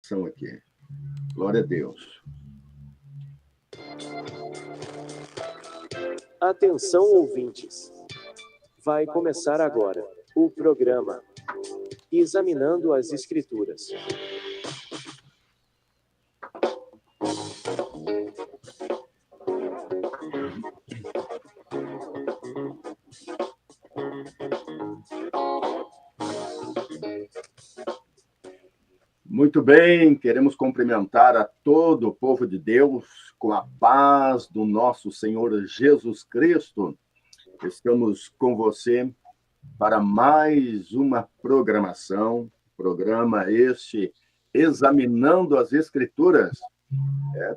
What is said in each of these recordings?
São aqui. Glória a Deus. Atenção, ouvintes. Vai começar agora o programa Examinando as Escrituras. Muito bem, queremos cumprimentar a todo o povo de Deus com a paz do nosso Senhor Jesus Cristo. Estamos com você para mais uma programa este Examinando as Escrituras,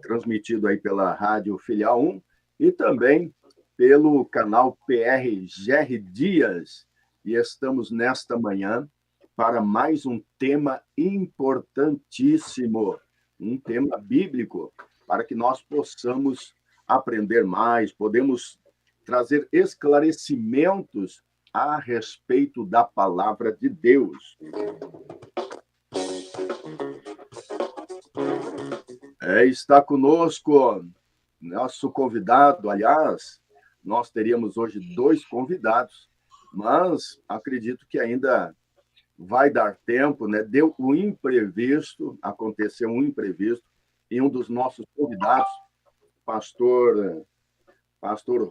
transmitido aí pela Rádio Filial 1 e também pelo canal PR Gerry Dias. E estamos nesta manhã para mais um tema importantíssimo, um tema bíblico, para que nós possamos aprender mais, podemos trazer esclarecimentos a respeito da palavra de Deus. Está conosco nosso convidado, aliás, nós teríamos hoje 2 convidados, mas acredito que ainda vai dar tempo, né? Deu um imprevisto, aconteceu um imprevisto, e um dos nossos convidados, pastor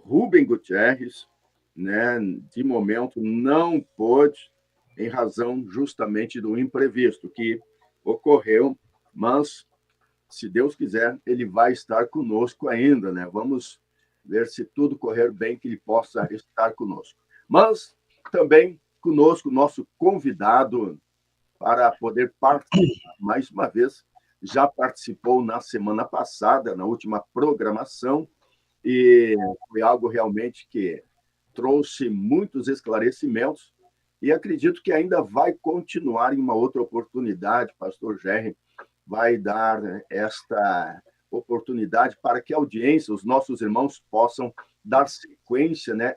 Rubem Gutierrez, né? De momento não pôde, em razão justamente do imprevisto que ocorreu, mas, se Deus quiser, ele vai estar conosco ainda, né? Vamos ver se tudo correr bem, que ele possa estar conosco. Mas também conosco, nosso convidado para poder participar mais uma vez, já participou na semana passada, na última programação, e foi algo realmente que trouxe muitos esclarecimentos, e acredito que ainda vai continuar em uma outra oportunidade. Pastor Gerry vai dar esta oportunidade para que a audiência, os nossos irmãos, possam dar sequência, né,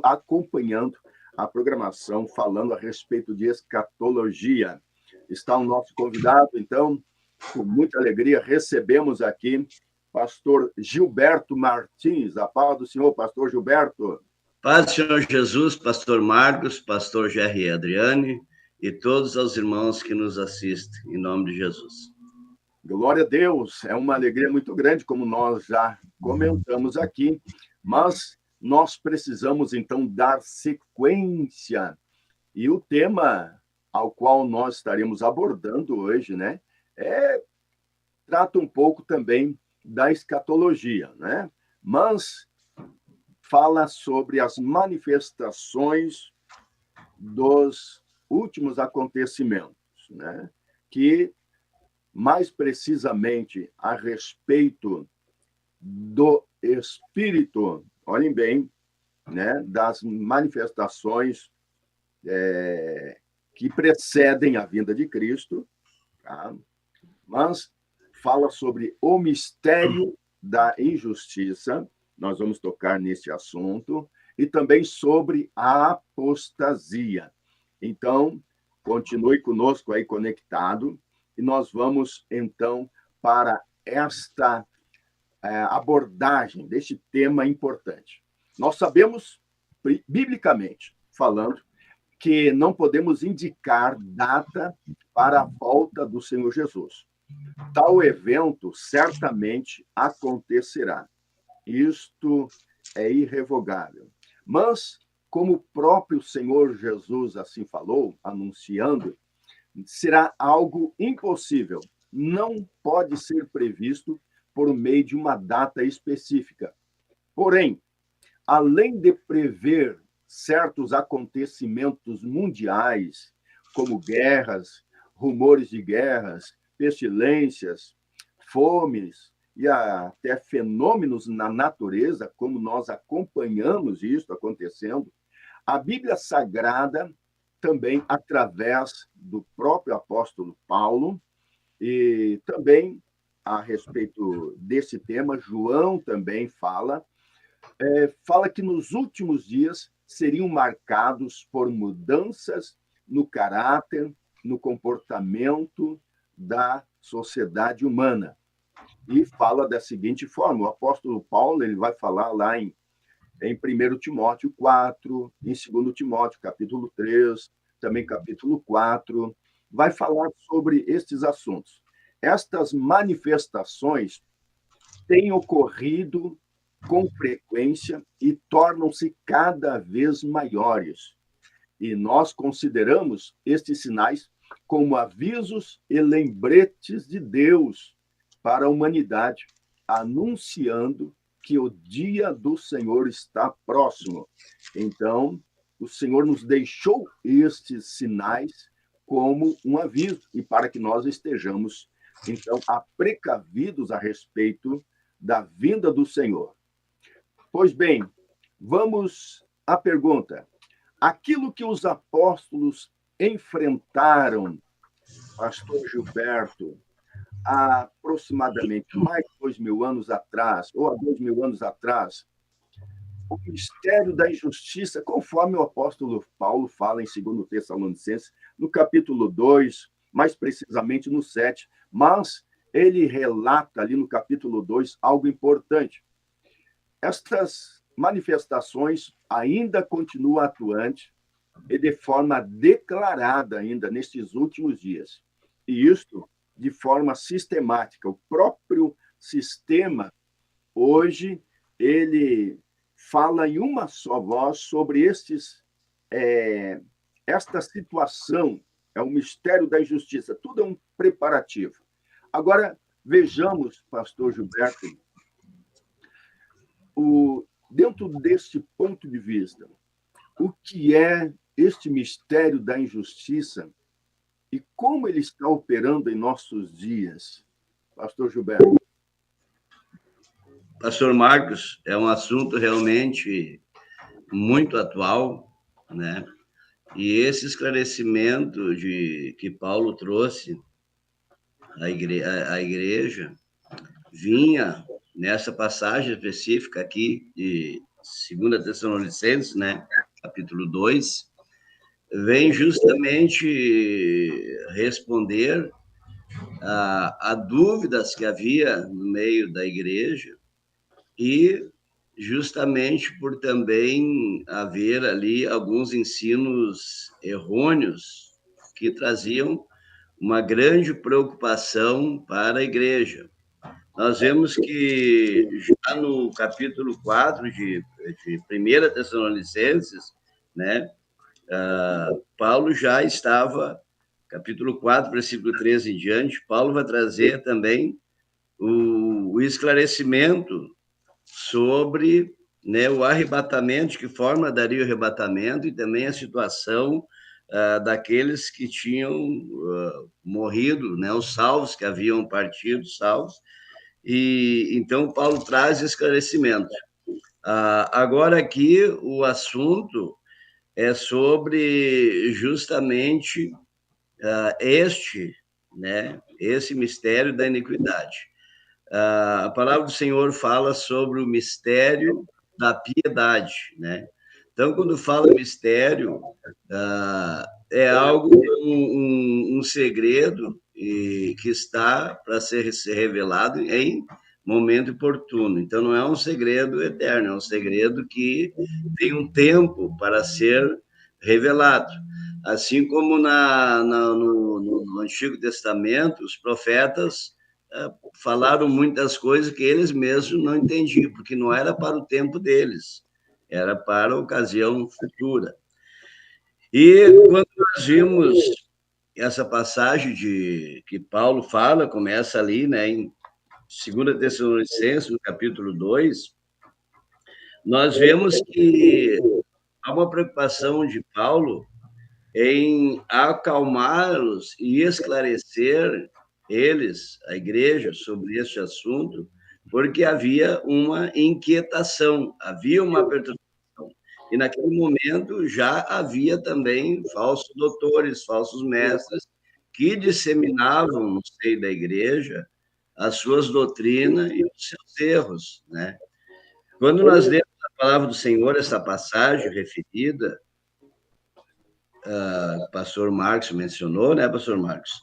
acompanhando a programação, falando a respeito de escatologia. Está o nosso convidado, então, com muita alegria, recebemos aqui pastor Gilberto Martins. A paz do Senhor, pastor Gilberto. Paz do Senhor Jesus, pastor Marcos, pastor Gerry Adriane e todos os irmãos que nos assistem, em nome de Jesus. Glória a Deus, é uma alegria muito grande, como nós já comentamos aqui, mas nós precisamos, então, dar sequência. E o tema ao qual nós estaremos abordando hoje, né, trata um pouco também da escatologia, né? Mas fala sobre as manifestações dos últimos acontecimentos, né? Que, mais precisamente, a respeito do Espírito, olhem bem, né, das manifestações que precedem a vinda de Cristo, tá? Mas fala sobre o mistério da injustiça, nós vamos tocar nesse assunto, e também sobre a apostasia. Então, continue conosco aí conectado, e nós vamos, então, para esta abordagem deste tema importante. Nós sabemos, biblicamente falando, que não podemos indicar data para a volta do Senhor Jesus. Tal evento certamente acontecerá. Isto é irrevogável. Mas, como o próprio Senhor Jesus assim falou, anunciando, será algo impossível. Não pode ser previsto por meio de uma data específica. Porém, além de prever certos acontecimentos mundiais, como guerras, rumores de guerras, pestilências, fomes e até fenômenos na natureza, como nós acompanhamos isso acontecendo, a Bíblia Sagrada também, através do próprio apóstolo Paulo, e também a respeito desse tema, João também fala que nos últimos dias seriam marcados por mudanças no caráter, no comportamento da sociedade humana. E fala da seguinte forma, o apóstolo Paulo ele vai falar lá em 1 Timóteo 4, em 2 Timóteo, capítulo 3, também capítulo 4, vai falar sobre estes assuntos. Estas manifestações têm ocorrido com frequência e tornam-se cada vez maiores. E nós consideramos estes sinais como avisos e lembretes de Deus para a humanidade, anunciando que o dia do Senhor está próximo. Então, o Senhor nos deixou estes sinais como um aviso e para que nós estejamos, então, precavidos a respeito da vinda do Senhor. Pois bem, vamos à pergunta. Aquilo que os apóstolos enfrentaram, pastor Gilberto, há aproximadamente mais de 2.000 anos atrás, ou há 2.000 anos atrás, o mistério da injustiça, conforme o apóstolo Paulo fala em 2 Tessalonicenses, no capítulo 2, mais precisamente no 7, mas ele relata ali no capítulo 2 algo importante. Estas manifestações ainda continuam atuantes e de forma declarada ainda nestes últimos dias. E isto de forma sistemática. O próprio sistema, hoje, ele fala em uma só voz sobre esta situação, é o mistério da injustiça, tudo é um preparativo. Agora, vejamos, pastor Gilberto, dentro deste ponto de vista, o que é este mistério da injustiça e como ele está operando em nossos dias, pastor Gilberto? Pastor Marcos, é um assunto realmente muito atual, né? E esse esclarecimento que Paulo trouxe à igreja vinha nessa passagem específica aqui de 2 Tessalonicenses, né? Capítulo 2, vem justamente responder a dúvidas que havia no meio da igreja e justamente por também haver ali alguns ensinos errôneos que traziam uma grande preocupação para a igreja. Nós vemos que já no capítulo 4 de 1 Tessalonicenses, né, Paulo já estava, capítulo 4, versículo 13 em diante, Paulo vai trazer também o esclarecimento sobre, né, o arrebatamento, de que forma daria o arrebatamento, e também a situação daqueles que tinham morrido, né, os salvos, que haviam partido, salvos. E então Paulo traz esclarecimento. Agora aqui o assunto é sobre justamente esse mistério da iniquidade. A palavra do Senhor fala sobre o mistério da piedade, né? Então, quando fala mistério, é algo, um segredo que está para ser revelado em momento oportuno. Então, não é um segredo eterno, é um segredo que tem um tempo para ser revelado. Assim como no Antigo Testamento, os profetas falaram muitas coisas que eles mesmos não entendiam, porque não era para o tempo deles, era para a ocasião futura. E quando nós vimos essa passagem que Paulo fala, começa ali, né, em 2 Tessalonicenses, no capítulo 2, nós vemos que há uma preocupação de Paulo em acalmá-los e esclarecer eles, a igreja, sobre este assunto, porque havia uma inquietação, havia uma perturbação. E naquele momento já havia também falsos doutores, falsos mestres, que disseminavam no seio da igreja as suas doutrinas e os seus erros, né? Quando nós lemos a palavra do Senhor, essa passagem referida, pastor Marcos mencionou, né, pastor Marcos?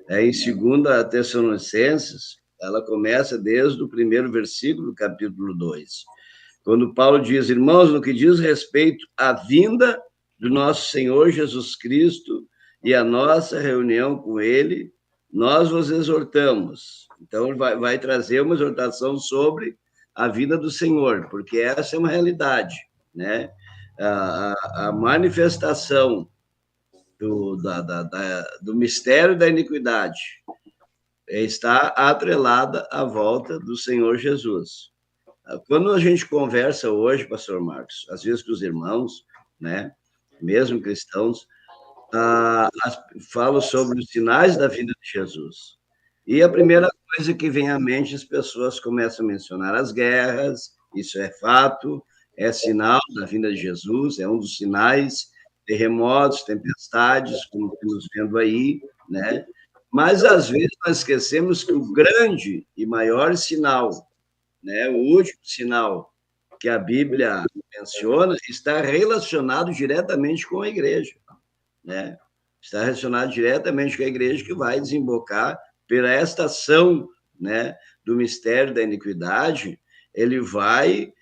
Em 2 Tessalonicenses, ela começa desde o primeiro versículo do capítulo 2, quando Paulo diz: irmãos, no que diz respeito à vinda do nosso Senhor Jesus Cristo e a nossa reunião com ele, nós vos exortamos. Então, vai trazer uma exortação sobre a vinda do Senhor, porque essa é uma realidade, né? A manifestação do mistério da iniquidade está atrelada à volta do Senhor Jesus. Quando a gente conversa hoje, pastor Marcos, às vezes com os irmãos, né, mesmo cristãos, falo sobre os sinais da vinda de Jesus. E a primeira coisa que vem à mente, as pessoas começam a mencionar as guerras, isso é fato, é sinal da vinda de Jesus, é um dos sinais, terremotos, tempestades, como estamos vendo aí, né? Mas, às vezes, nós esquecemos que o grande e maior sinal, né, o último sinal que a Bíblia menciona, está relacionado diretamente com a igreja, né? Está relacionado diretamente com a igreja, que vai desembocar pela esta ação, né, do mistério da iniquidade. Ele vai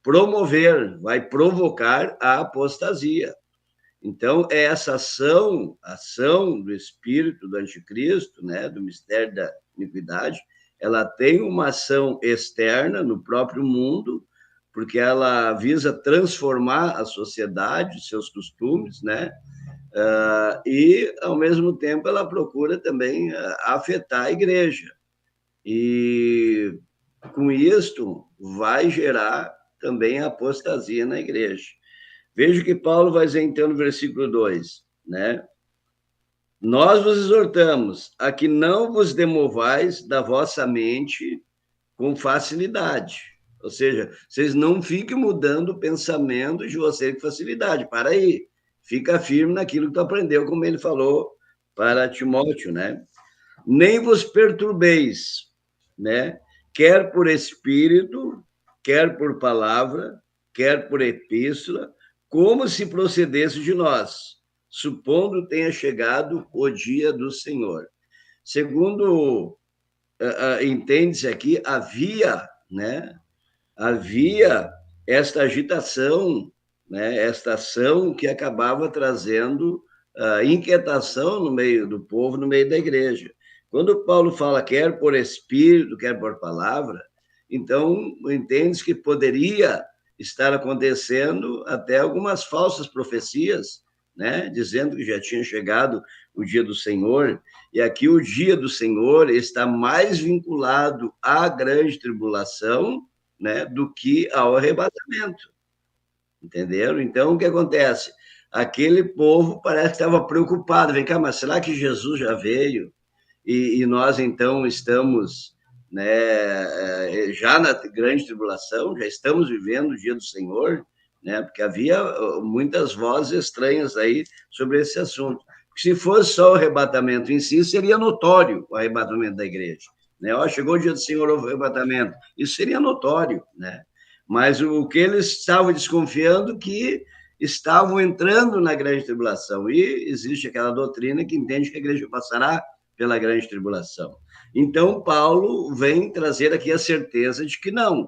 promover, vai provocar a apostasia. Então, é essa ação do espírito do anticristo, né, do mistério da iniquidade, ela tem uma ação externa no próprio mundo, porque ela visa transformar a sociedade, seus costumes, né? E, ao mesmo tempo, ela procura também afetar a igreja. E, com isto, vai gerar também a apostasia na igreja. Veja que Paulo vai dizer, então, no versículo 2, né? Nós vos exortamos a que não vos demovais da vossa mente com facilidade. Ou seja, vocês não fiquem mudando o pensamento de vocês com facilidade. Para aí. Fica firme naquilo que tu aprendeu, como ele falou para Timóteo, né? Nem vos perturbeis, né? Quer por espírito, quer por palavra, quer por epístola, como se procedesse de nós, supondo tenha chegado o dia do Senhor. Segundo entende-se aqui, havia esta agitação, né, esta ação que acabava trazendo inquietação no meio do povo, no meio da igreja. Quando Paulo fala quer por espírito, quer por palavra, então entende-se que poderia estar acontecendo até algumas falsas profecias, né, dizendo que já tinha chegado o dia do Senhor, e aqui o dia do Senhor está mais vinculado à grande tribulação, né, do que ao arrebatamento. Entenderam? Então, o que acontece? Aquele povo parece que estava preocupado. Vem cá, mas será que Jesus já veio? E nós, então, estamos, né, já na grande tribulação, já estamos vivendo o dia do Senhor, né? Porque havia muitas vozes estranhas aí sobre esse assunto. Se fosse só o arrebatamento em si, seria notório o arrebatamento da igreja, né? Chegou o dia do Senhor, o arrebatamento. Isso seria notório, né? Mas o que eles estavam desconfiando que estavam entrando na grande tribulação. E existe aquela doutrina que entende que a igreja passará pela grande tribulação. Então, Paulo vem trazer aqui a certeza de que não,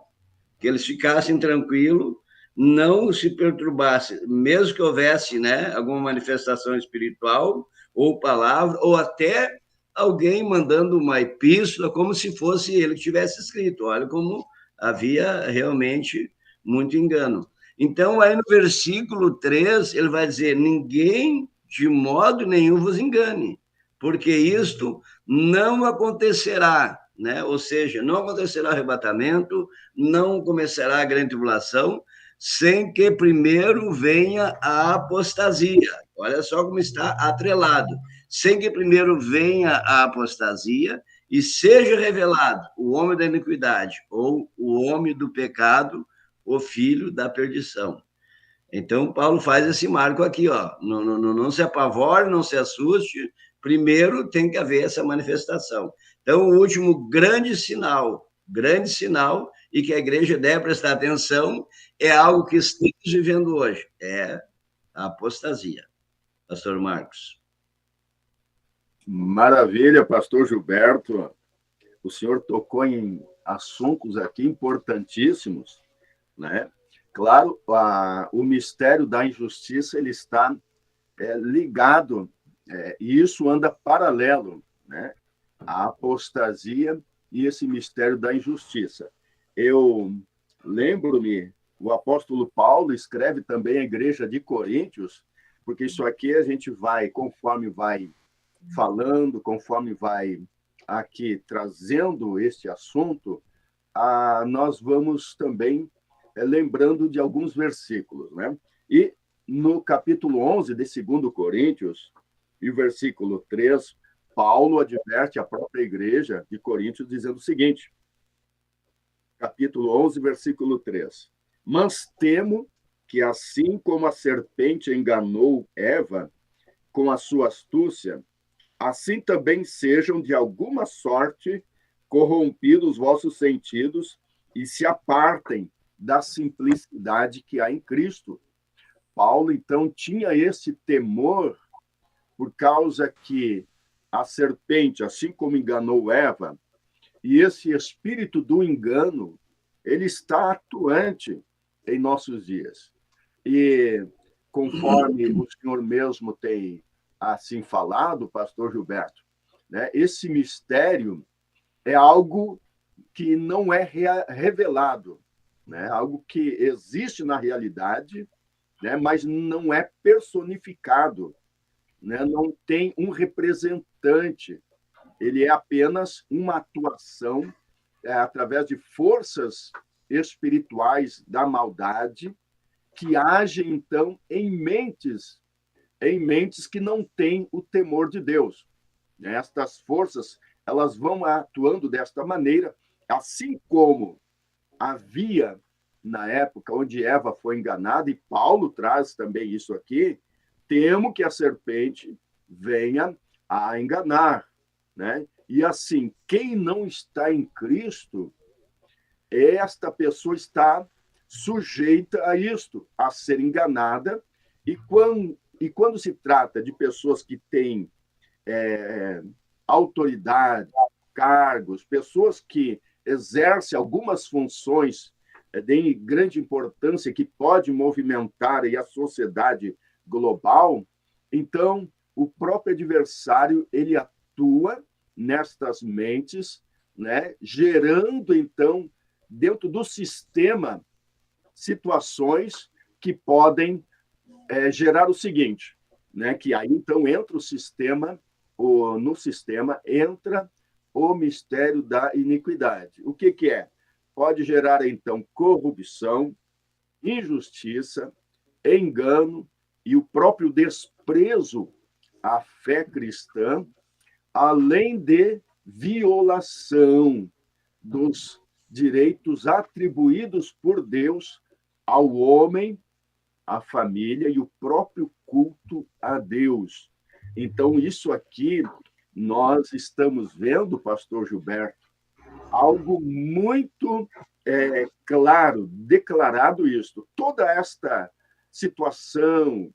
que eles ficassem tranquilos, não se perturbassem, mesmo que houvesse, né, alguma manifestação espiritual, ou palavra, ou até alguém mandando uma epístola, como se fosse ele que tivesse escrito. Olha como havia realmente muito engano. Então, aí no versículo 3, ele vai dizer, ninguém de modo nenhum vos engane, porque isto não acontecerá, né? Ou seja, não acontecerá arrebatamento, não começará a grande tribulação, sem que primeiro venha a apostasia. Olha só como está atrelado. Sem que primeiro venha a apostasia e seja revelado o homem da iniquidade ou o homem do pecado, o filho da perdição. Então, Paulo faz esse marco aqui, ó. Não se apavore, não se assuste. Primeiro tem que haver essa manifestação. Então, o último grande sinal, e que a igreja deve prestar atenção, é algo que estamos vivendo hoje, é a apostasia. Pastor Marcos. Maravilha, pastor Gilberto. O senhor tocou em assuntos aqui importantíssimos, né? Claro, o mistério da injustiça ele está ligado, e isso anda paralelo, né? A apostasia e esse mistério da injustiça. Eu lembro-me, o apóstolo Paulo escreve também à igreja de Coríntios, porque isso aqui a gente vai, conforme vai falando, conforme vai aqui trazendo este assunto, nós vamos também lembrando de alguns versículos, né? E no capítulo 11 de 2 Coríntios, e o versículo 3, Paulo adverte a própria igreja de Coríntios dizendo o seguinte, capítulo 11, versículo 3, mas temo que assim como a serpente enganou Eva com a sua astúcia, assim também sejam de alguma sorte corrompidos os vossos sentidos e se apartem da simplicidade que há em Cristo. Paulo, então, tinha esse temor por causa que a serpente, assim como enganou Eva, e esse espírito do engano, ele está atuante em nossos dias. E conforme o senhor mesmo tem assim falado, pastor Gilberto, né, esse mistério é algo que não é revelado, né, algo que existe na realidade, né, mas não é personificado, né, não tem um representante, ele é apenas uma atuação através de forças espirituais da maldade que agem, então, em mentes que não têm o temor de Deus. Estas forças, elas vão atuando desta maneira, assim como havia na época onde Eva foi enganada, e Paulo traz também isso aqui, temo que a serpente venha a enganar, né? E assim, quem não está em Cristo, esta pessoa está sujeita a isto, a ser enganada, e quando se trata de pessoas que têm autoridade, cargos, pessoas que exercem algumas funções de grande importância que pode movimentar aí a sociedade global, então o próprio adversário ele atua nestas mentes, né, gerando então dentro do sistema situações que podem gerar o seguinte, né, que aí então entra o sistema, no sistema entra o mistério da iniquidade. O que é? Pode gerar então corrupção, injustiça, engano e o próprio desprezo à fé cristã, além de violação dos direitos atribuídos por Deus ao homem, à família e o próprio culto a Deus. Então, isso aqui, nós estamos vendo, pastor Gilberto, algo muito claro, declarado isso. Toda esta situação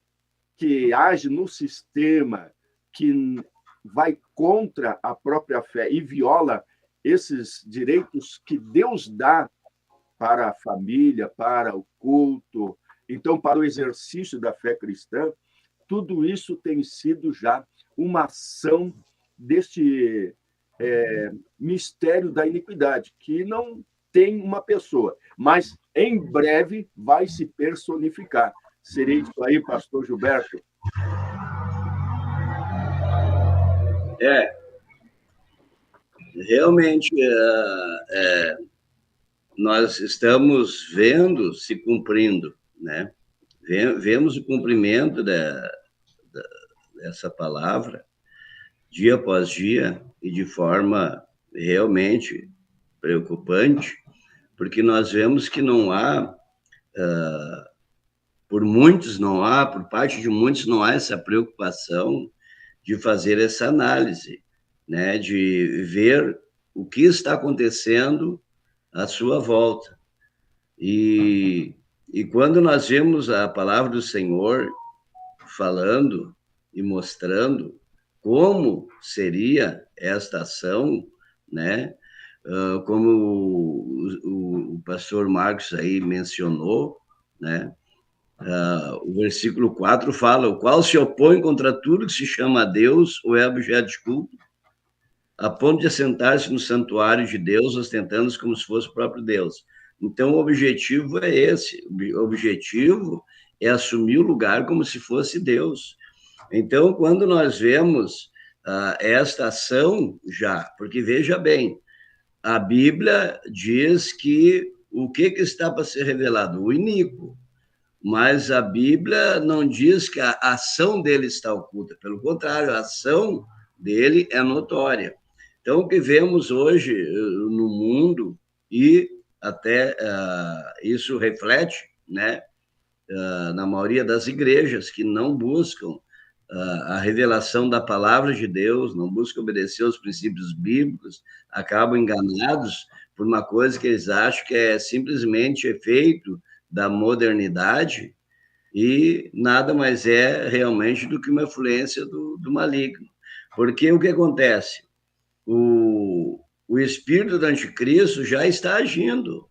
que age no sistema, que vai contra a própria fé e viola esses direitos que Deus dá para a família, para o culto, então, para o exercício da fé cristã, tudo isso tem sido já uma ação deste mistério da iniquidade, que não tem uma pessoa, mas em breve vai se personificar. Seria isso aí, pastor Gilberto? Realmente, nós estamos vendo se cumprindo, né? Vemos o cumprimento dessa palavra dia após dia e de forma realmente preocupante, porque nós vemos que não há, por parte de muitos não há essa preocupação de fazer essa análise, né? De ver o que está acontecendo à sua volta. E quando nós vemos a palavra do Senhor falando e mostrando como seria esta ação, né? Como o pastor Marcos aí mencionou, né? O versículo 4 fala: o qual se opõe contra tudo que se chama Deus ou é objeto de culto, a ponto de assentar-se no santuário de Deus, ostentando-se como se fosse o próprio Deus. Então, o objetivo é esse. O objetivo é assumir o lugar como se fosse Deus. Então, quando nós vemos esta ação já, porque veja bem, a Bíblia diz que o que está para ser revelado? O iníquo. Mas a Bíblia não diz que a ação dele está oculta. Pelo contrário, a ação dele é notória. Então, o que vemos hoje no mundo, e até isso reflete, né, na maioria das igrejas que não buscam a revelação da palavra de Deus, não buscam obedecer aos princípios bíblicos, acabam enganados por uma coisa que eles acham que é simplesmente efeito da modernidade e nada mais é realmente do que uma influência do maligno. Porque o que acontece? O espírito do anticristo já está agindo,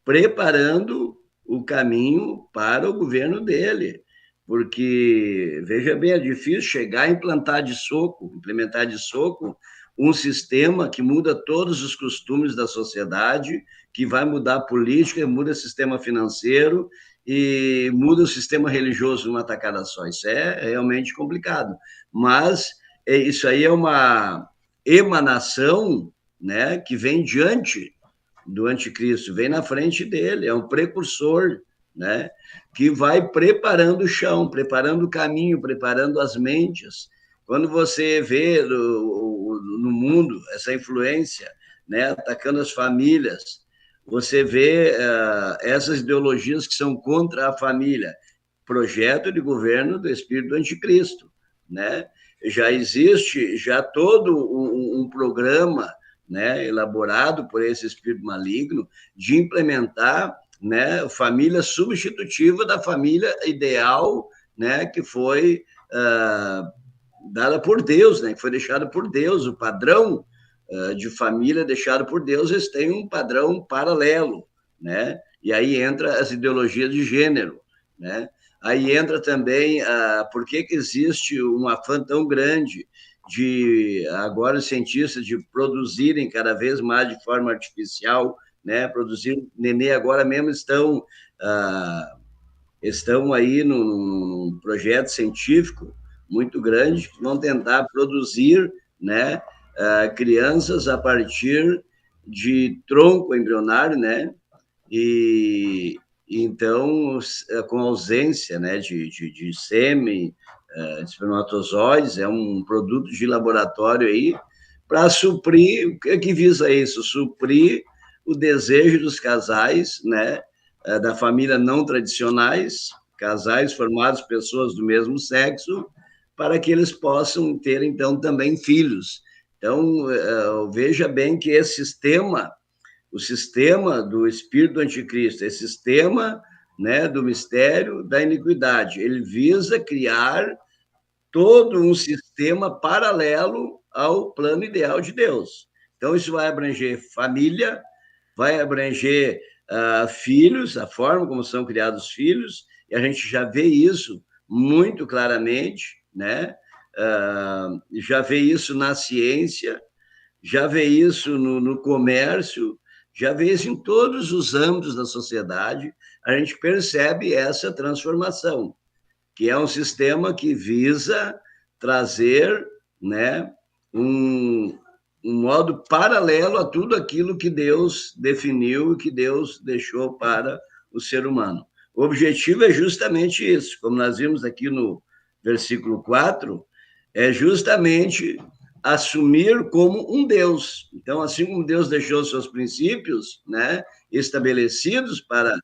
preparando o caminho para o governo dele. Porque, veja bem, é difícil chegar a implementar de soco, um sistema que muda todos os costumes da sociedade, que vai mudar a política, muda o sistema financeiro e muda o sistema religioso numa tacada só. Isso é realmente complicado. Mas isso aí é uma emanação, né, que vem diante do anticristo, vem na frente dele, é um precursor, né, que vai preparando o chão, preparando o caminho, preparando as mentes. Quando você vê no mundo essa influência, né, atacando as famílias, você vê essas ideologias que são contra a família, projeto de governo do espírito do anticristo, né? Já existe todo um programa, né, elaborado por esse espírito maligno de implementar, né, família substitutiva da família ideal, né, que foi dada por Deus, né, que foi deixada por Deus, o padrão de família deixado por Deus, eles têm um padrão paralelo, né, e aí entra as ideologias de gênero, né, aí entra também por que existe um afã tão grande de agora os cientistas de produzirem cada vez mais de forma artificial, né, produzir nenê agora mesmo estão aí num projeto científico muito grande que vão tentar produzir, né, crianças a partir de tronco embrionário, né, e então com ausência, né, de sêmen, de espermatozoides, é um produto de laboratório aí para suprir, o que visa isso? Suprir o desejo dos casais, né, da família não tradicionais, casais formados por pessoas do mesmo sexo, para que eles possam ter, então, também filhos. Então, veja bem que esse sistema, o sistema do espírito do anticristo, esse sistema, né, do mistério da iniquidade, ele visa criar todo um sistema paralelo ao plano ideal de Deus. Então, isso vai abranger família, vai abranger filhos, a forma como são criados filhos, e a gente já vê isso muito claramente, né? Já vê isso na ciência, já vê isso no comércio, já vê isso em todos os âmbitos da sociedade, a gente percebe essa transformação, que é um sistema que visa trazer, né, um modo paralelo a tudo aquilo que Deus definiu e que Deus deixou para o ser humano. O objetivo é justamente isso, como nós vimos aqui no versículo 4, é justamente assumir como um Deus. Então, assim como Deus deixou seus princípios, né, estabelecidos para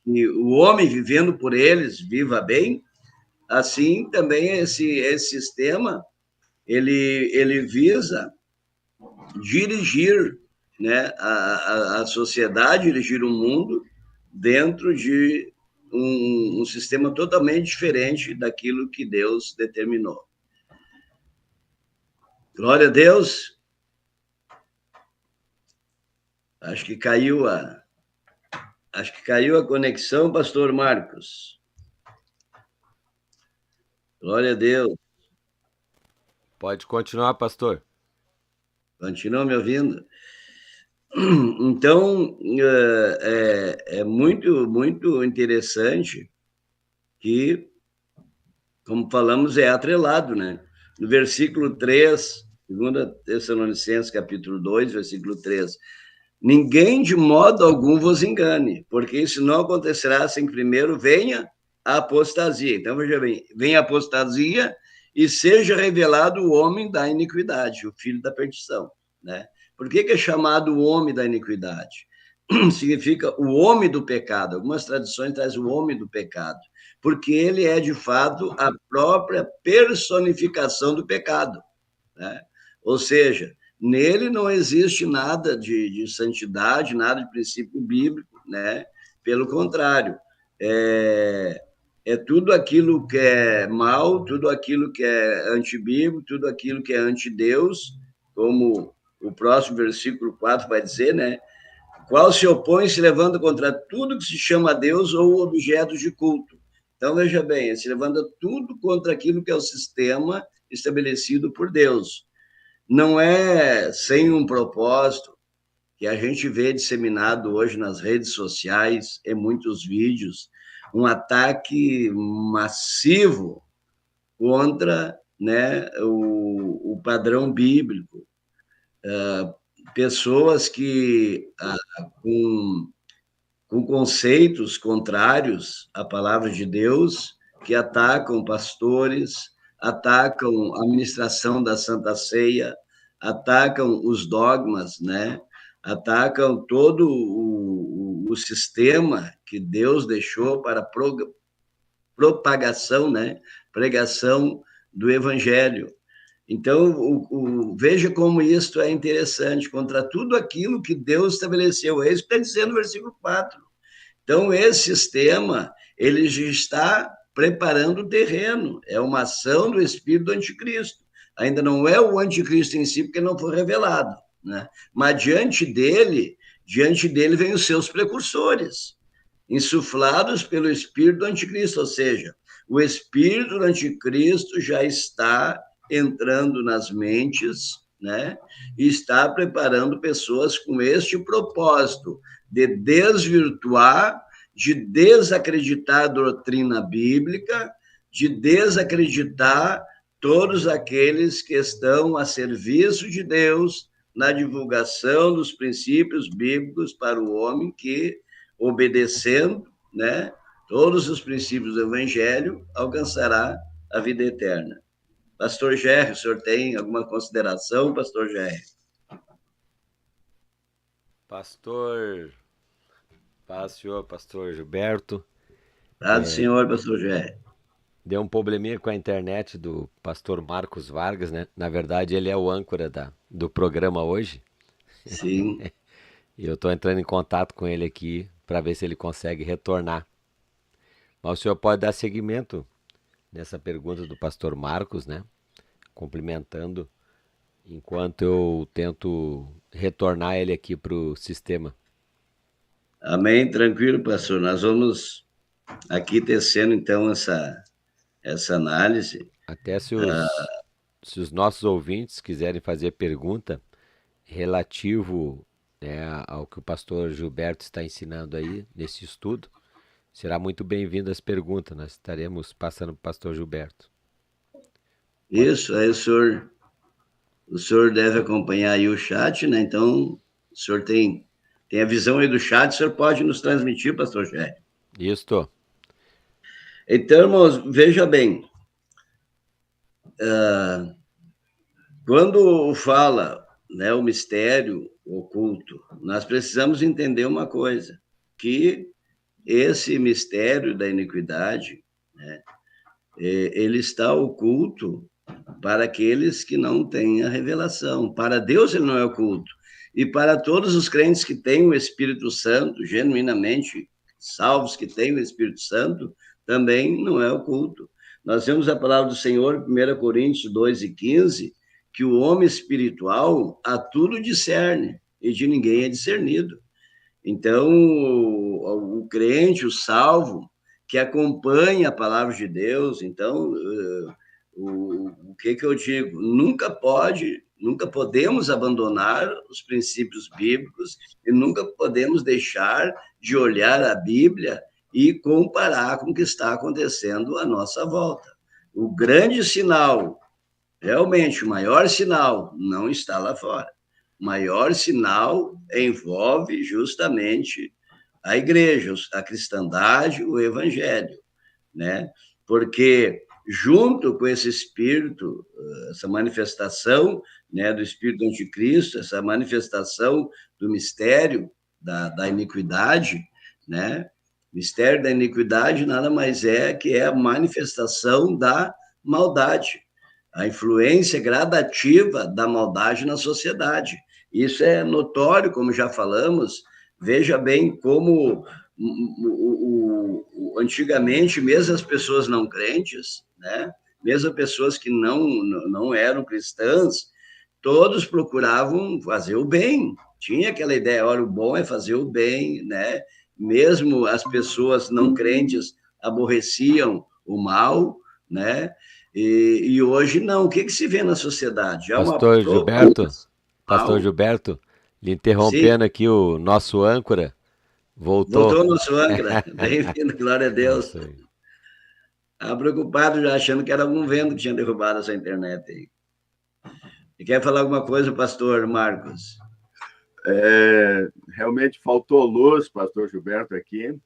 que o homem, vivendo por eles, viva bem, assim também esse sistema ele visa dirigir, né, a sociedade, dirigir o mundo dentro de um sistema totalmente diferente daquilo que Deus determinou. Glória a Deus. Acho que caiu a conexão, pastor Marcos. Glória a Deus. Pode continuar, pastor. Continua me ouvindo? Então, é muito, muito interessante que, como falamos, é atrelado, né? No versículo 3, 2 Tessalonicenses, capítulo 2, versículo 3, ninguém de modo algum vos engane, porque isso não acontecerá sem que primeiro venha a apostasia. Então, veja bem, venha a apostasia e seja revelado o homem da iniquidade, o filho da perdição, né? Por que é chamado o homem da iniquidade? Significa o homem do pecado. Algumas tradições trazem o homem do pecado, porque ele é, de fato, a própria personificação do pecado, né? Ou seja, nele não existe nada de santidade, nada de princípio bíblico, né? Pelo contrário, é tudo aquilo que é mal, tudo aquilo que é antibíblico, tudo aquilo que é antideus, como o próximo versículo 4 vai dizer, né? Qual se opõe e se levanta contra tudo que se chama Deus ou objetos de culto. Então, veja bem, se levanta tudo contra aquilo que é o sistema estabelecido por Deus. Não é sem um propósito que a gente vê disseminado hoje nas redes sociais, em muitos vídeos, um ataque massivo contra, né, o padrão bíblico. Pessoas que, com conceitos contrários à palavra de Deus, que atacam pastores, atacam a ministração da Santa Ceia, atacam os dogmas, né? Atacam todo o sistema que Deus deixou para propagação, né? Pregação do Evangelho. Então, veja como isto é interessante, contra tudo aquilo que Deus estabeleceu. É isso que está dizendo no versículo 4. Então, esse sistema, ele já está preparando o terreno. É uma ação do espírito do anticristo. Ainda não é o anticristo em si, porque não foi revelado, né? Mas diante dele vem os seus precursores, insuflados pelo espírito do anticristo, ou seja, o espírito do anticristo já está entrando nas mentes, né? E está preparando pessoas com este propósito de desvirtuar, de desacreditar a doutrina bíblica, de desacreditar todos aqueles que estão a serviço de Deus na divulgação dos princípios bíblicos para o homem que, obedecendo, né, todos os princípios do Evangelho, alcançará a vida eterna. Pastor Gerry, o senhor tem alguma consideração, pastor Gerry? Pastor, paz, senhor, pastor Gilberto. Paz, senhor, pastor Gerry. Deu um probleminha com a internet do pastor Marcos Vargas, né? Na verdade, ele é o âncora do programa hoje. Sim. E eu estou entrando em contato com ele aqui para ver se ele consegue retornar. Mas o senhor pode dar seguimento nessa pergunta do pastor Marcos, né? Complementando, enquanto eu tento retornar ele aqui para o sistema. Amém, tranquilo, pastor. Nós vamos aqui tecendo, então, essa análise. Até se os nossos ouvintes quiserem fazer pergunta relativo, né, ao que o pastor Gilberto está ensinando aí nesse estudo, será muito bem-vindo as perguntas. Nós estaremos passando para o pastor Gilberto. Isso, aí o senhor deve acompanhar aí o chat, né? Então, o senhor tem a visão aí do chat, o senhor pode nos transmitir, pastor Gerry. Isso. Então, irmãos, veja bem, quando fala, né, o mistério oculto, nós precisamos entender uma coisa, que esse mistério da iniquidade, né, ele está oculto para aqueles que não têm a revelação. Para Deus ele não é oculto. E para todos os crentes que têm o Espírito Santo, genuinamente salvos que têm o Espírito Santo, também não é oculto. Nós vemos a palavra do Senhor, 1 Coríntios 2:15, que o homem espiritual a tudo discerne, e de ninguém é discernido. Então, o crente, o salvo, que acompanha a palavra de Deus, então, o que eu digo? Nunca podemos abandonar os princípios bíblicos e nunca podemos deixar de olhar a Bíblia e comparar com o que está acontecendo à nossa volta. O grande sinal, realmente, o maior sinal, não está lá fora. O maior sinal envolve justamente a igreja, a cristandade, o evangelho, né? Porque junto com esse espírito, essa manifestação, né, do espírito do anticristo, essa manifestação do mistério da iniquidade, né? Mistério da iniquidade nada mais é que a manifestação da maldade, a influência gradativa da maldade na sociedade. Isso é notório, como já falamos. Veja bem como antigamente, mesmo as pessoas não crentes, né? Mesmo pessoas que não eram cristãs, todos procuravam fazer o bem. Tinha aquela ideia, olha, o bom é fazer o bem, né? Mesmo as pessoas não crentes aborreciam o mal, né? E hoje não. O que se vê na sociedade? Pastor Gilberto, lhe interrompendo Sim. aqui, o nosso âncora voltou. Voltou o nosso âncora. Bem-vindo, glória a Deus. Estava preocupado já, achando que era algum vento que tinha derrubado essa internet aí. E quer falar alguma coisa, pastor Marcos? Realmente faltou luz, pastor Gilberto, aqui.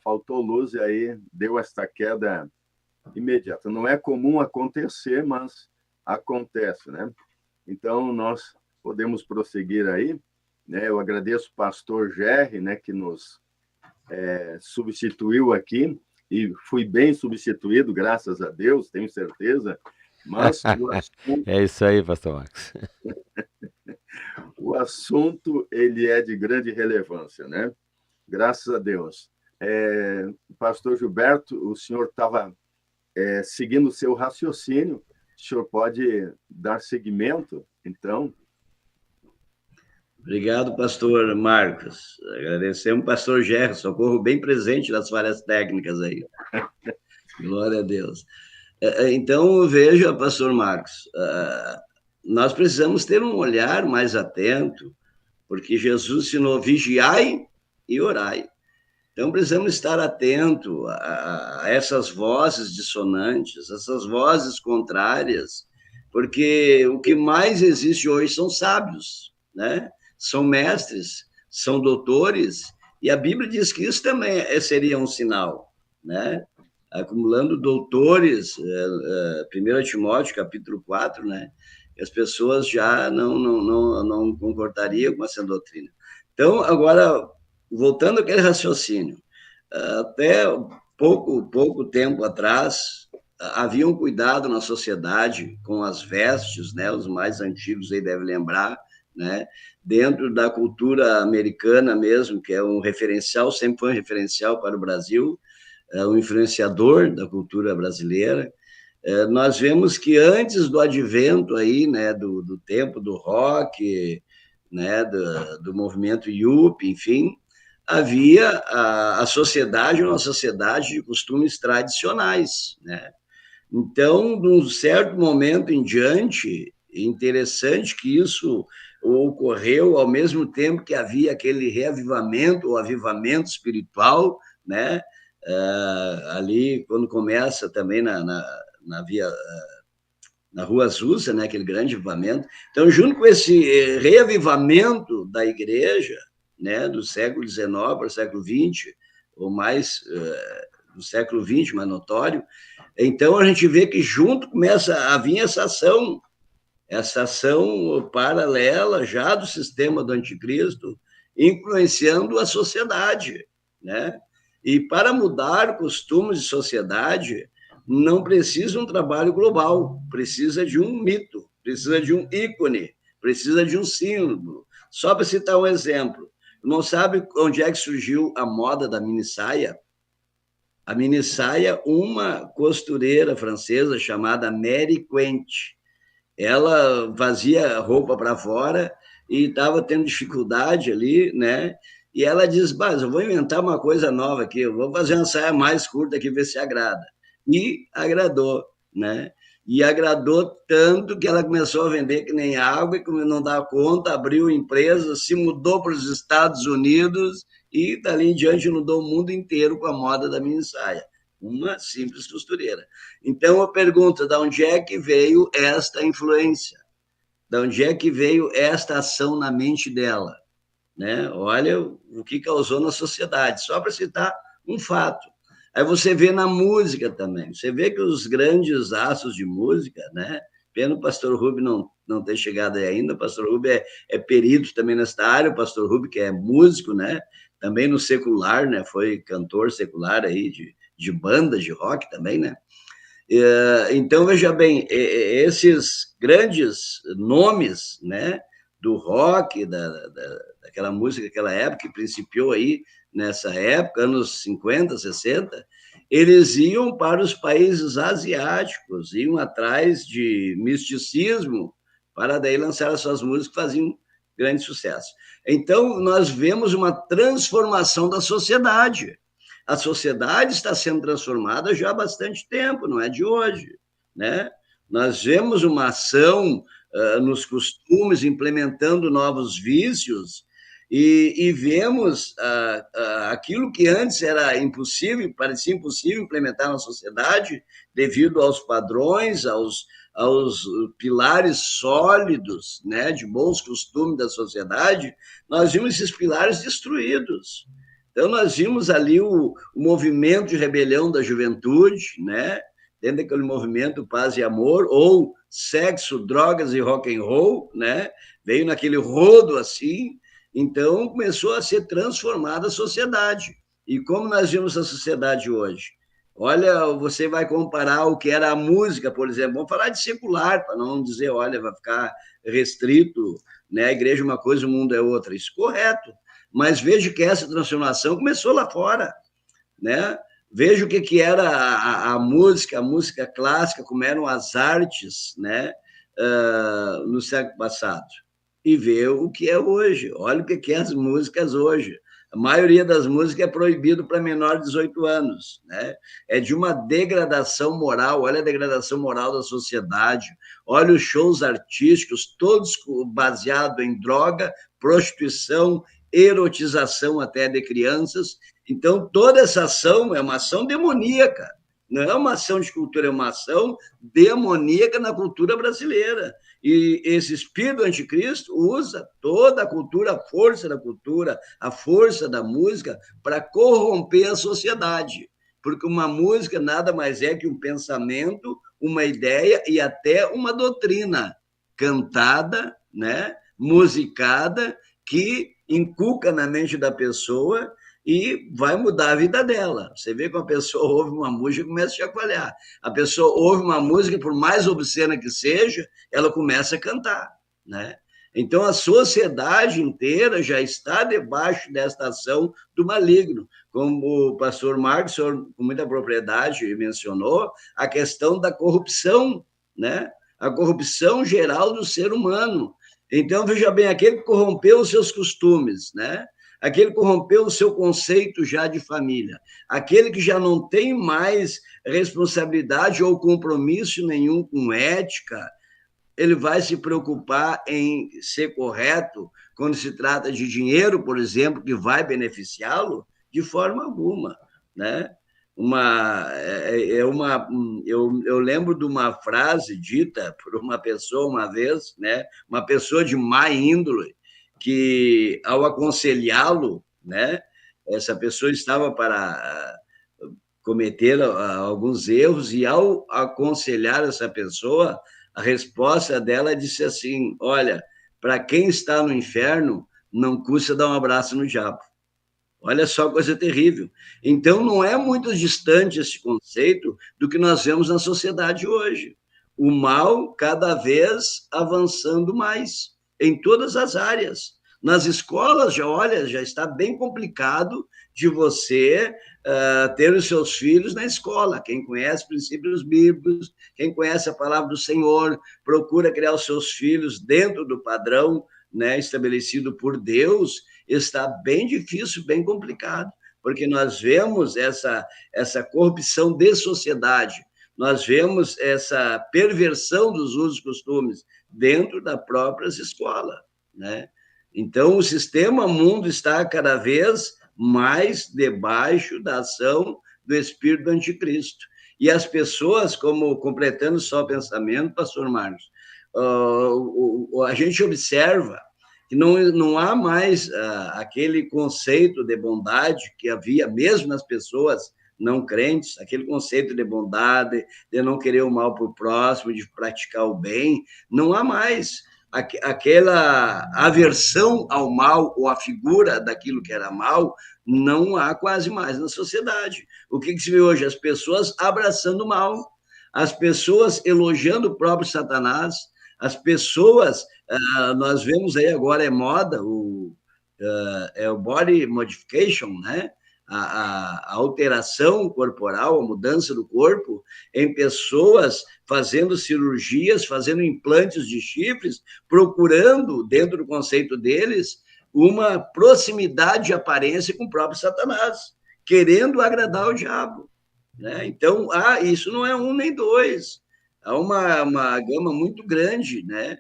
Faltou luz e aí deu esta queda imediata. Não é comum acontecer, mas acontece, né? Então, nós podemos prosseguir aí, né? Eu agradeço o pastor Gerry, né, que nos substituiu aqui, e fui bem substituído, graças a Deus, tenho certeza, mas o assunto... É isso aí, pastor Marcos. O assunto, ele é de grande relevância, né? Graças a Deus. Pastor Gilberto, o senhor estava seguindo o seu raciocínio, o senhor pode dar seguimento, então? Obrigado, pastor Marcos. Agradecemos, pastor Gerson, socorro bem presente nas falhas técnicas aí. Glória a Deus. Então, veja, pastor Marcos, nós precisamos ter um olhar mais atento, porque Jesus ensinou: vigiai e orai. Então, precisamos estar atento a essas vozes dissonantes, essas vozes contrárias, porque o que mais existe hoje são sábios, né? São mestres, são doutores, e a Bíblia diz que isso também seria um sinal, né? Acumulando doutores, 1 Timóteo, capítulo 4, né? As pessoas já não concordariam com essa doutrina. Então, agora, voltando àquele raciocínio, até pouco tempo atrás, havia um cuidado na sociedade com as vestes, né? Os mais antigos aí devem lembrar, né? Dentro da cultura americana mesmo, que é um referencial, sempre foi um referencial para o Brasil, um influenciador da cultura brasileira. Nós vemos que antes do advento aí, né, do tempo do rock, né, do movimento Yuppie, enfim, havia a sociedade, uma sociedade de costumes tradicionais, né? Então, de um certo momento em diante, interessante que isso ocorreu ao mesmo tempo que havia aquele reavivamento, ou avivamento espiritual, né? Ali, quando começa também na Rua Azusa, né? Aquele grande avivamento. Então, junto com esse reavivamento da igreja, né? Do século XIX para o século XX, ou mais do século XX, mais notório, então a gente vê que junto começa a vir essa ação paralela já do sistema do anticristo, influenciando a sociedade, né? E para mudar costumes de sociedade, não precisa um trabalho global, precisa de um mito, precisa de um ícone, precisa de um símbolo. Só para citar um exemplo, não sabe onde é que surgiu a moda da minissaia? A minissaia, uma costureira francesa chamada Mary Quant, ela fazia roupa para fora e estava tendo dificuldade ali, né? E ela diz, mas eu vou inventar uma coisa nova aqui, eu vou fazer uma saia mais curta aqui, ver se agrada. E agradou, né? E agradou tanto que ela começou a vender que nem água, e como não dá conta, abriu empresa, se mudou para os Estados Unidos e dali em diante inundou o mundo inteiro com a moda da mini saia. Uma simples costureira. Então eu pergunto, de onde é que veio esta influência? De onde é que veio esta ação na mente dela? Né? Olha o que causou na sociedade, só para citar um fato. Aí você vê na música também, você vê que os grandes astros de música, né? Pena o pastor Rubem não ter chegado aí ainda, o pastor Rubem é perito também nesta área, o pastor Rubem que é músico, né? Também no secular, né? Foi cantor secular aí de banda de rock também, né? Então, veja bem, esses grandes nomes, né, do rock, daquela música, daquela época, que principiou aí nessa época, anos 50, 60, eles iam para os países asiáticos, iam atrás de misticismo, para daí lançar as suas músicas que faziam grande sucesso. Então, nós vemos uma transformação da sociedade. A sociedade está sendo transformada já há bastante tempo, não é de hoje, né? Nós vemos uma ação nos costumes, implementando novos vícios, e vemos aquilo que antes era impossível, parecia impossível implementar na sociedade, devido aos padrões, aos pilares sólidos, né, de bons costumes da sociedade, nós vimos esses pilares destruídos. Então, nós vimos ali o movimento de rebelião da juventude, né? Dentro daquele movimento Paz e Amor, ou sexo, drogas e rock and roll, né? Veio naquele rodo assim, então começou a ser transformada a sociedade. E como nós vimos a sociedade hoje? Olha, você vai comparar o que era a música, por exemplo, vamos falar de secular, para não dizer, olha, vai ficar restrito, né? A igreja é uma coisa, o mundo é outra. Isso é correto. Mas vejo que essa transformação começou lá fora, né? Vejo o que era a música clássica, como eram as artes, né? No século passado. E ver o que é hoje. Olha o que é as músicas hoje. A maioria das músicas é proibido para menor de 18 anos, né? É de uma degradação moral. Olha a degradação moral da sociedade. Olha os shows artísticos, todos baseados em droga, prostituição, erotização até de crianças. Então, toda essa ação é uma ação demoníaca. Não é uma ação de cultura, é uma ação demoníaca na cultura brasileira. E esse espírito anticristo usa toda a cultura, a força da cultura, a força da música para corromper a sociedade. Porque uma música nada mais é que um pensamento, uma ideia e até uma doutrina cantada, né, musicada, que inculca na mente da pessoa e vai mudar a vida dela. Você vê que uma pessoa ouve uma música e começa a chacoalhar. A pessoa ouve uma música, por mais obscena que seja, ela começa a cantar, né? Então, a sociedade inteira já está debaixo desta ação do maligno. Como o pastor Marcos, com muita propriedade, mencionou, a questão da corrupção, né? A corrupção geral do ser humano. Então, veja bem, aquele que corrompeu os seus costumes, né? Aquele que corrompeu o seu conceito já de família, aquele que já não tem mais responsabilidade ou compromisso nenhum com ética, ele vai se preocupar em ser correto quando se trata de dinheiro, por exemplo, que vai beneficiá-lo? De forma alguma, né? Eu lembro de uma frase dita por uma pessoa uma vez, né? Uma pessoa de má índole, que ao aconselhá-lo, né? Essa pessoa estava para cometer alguns erros e ao aconselhar essa pessoa, a resposta dela disse assim: olha, para quem está no inferno, não custa dar um abraço no diabo. Olha só, coisa terrível. Então, não é muito distante esse conceito do que nós vemos na sociedade hoje. O mal cada vez avançando mais, em todas as áreas. Nas escolas, já está bem complicado de você ter os seus filhos na escola. Quem conhece princípios bíblicos, quem conhece a palavra do Senhor, procura criar os seus filhos dentro do padrão, né, estabelecido por Deus, está bem difícil, bem complicado, porque nós vemos essa corrupção de sociedade, nós vemos essa perversão dos usos e costumes dentro das próprias escolas, né? Então, o sistema mundo está cada vez mais debaixo da ação do espírito do anticristo. E as pessoas, como completando só o pensamento, pastor Marcos, a gente observa que não há mais aquele conceito de bondade que havia mesmo nas pessoas não crentes, aquele conceito de bondade, de não querer o mal para o próximo, de praticar o bem, não há mais aquela aversão ao mal ou a figura daquilo que era mal, não há quase mais na sociedade. O que se vê hoje? As pessoas abraçando o mal, as pessoas elogiando o próprio Satanás, as pessoas, nós vemos aí agora é moda, o body modification, né? A alteração corporal, a mudança do corpo, em pessoas fazendo cirurgias, fazendo implantes de chifres, procurando, dentro do conceito deles, uma proximidade de aparência com o próprio Satanás, querendo agradar o diabo, né? Então, isso não é um nem dois, há uma gama muito grande, né?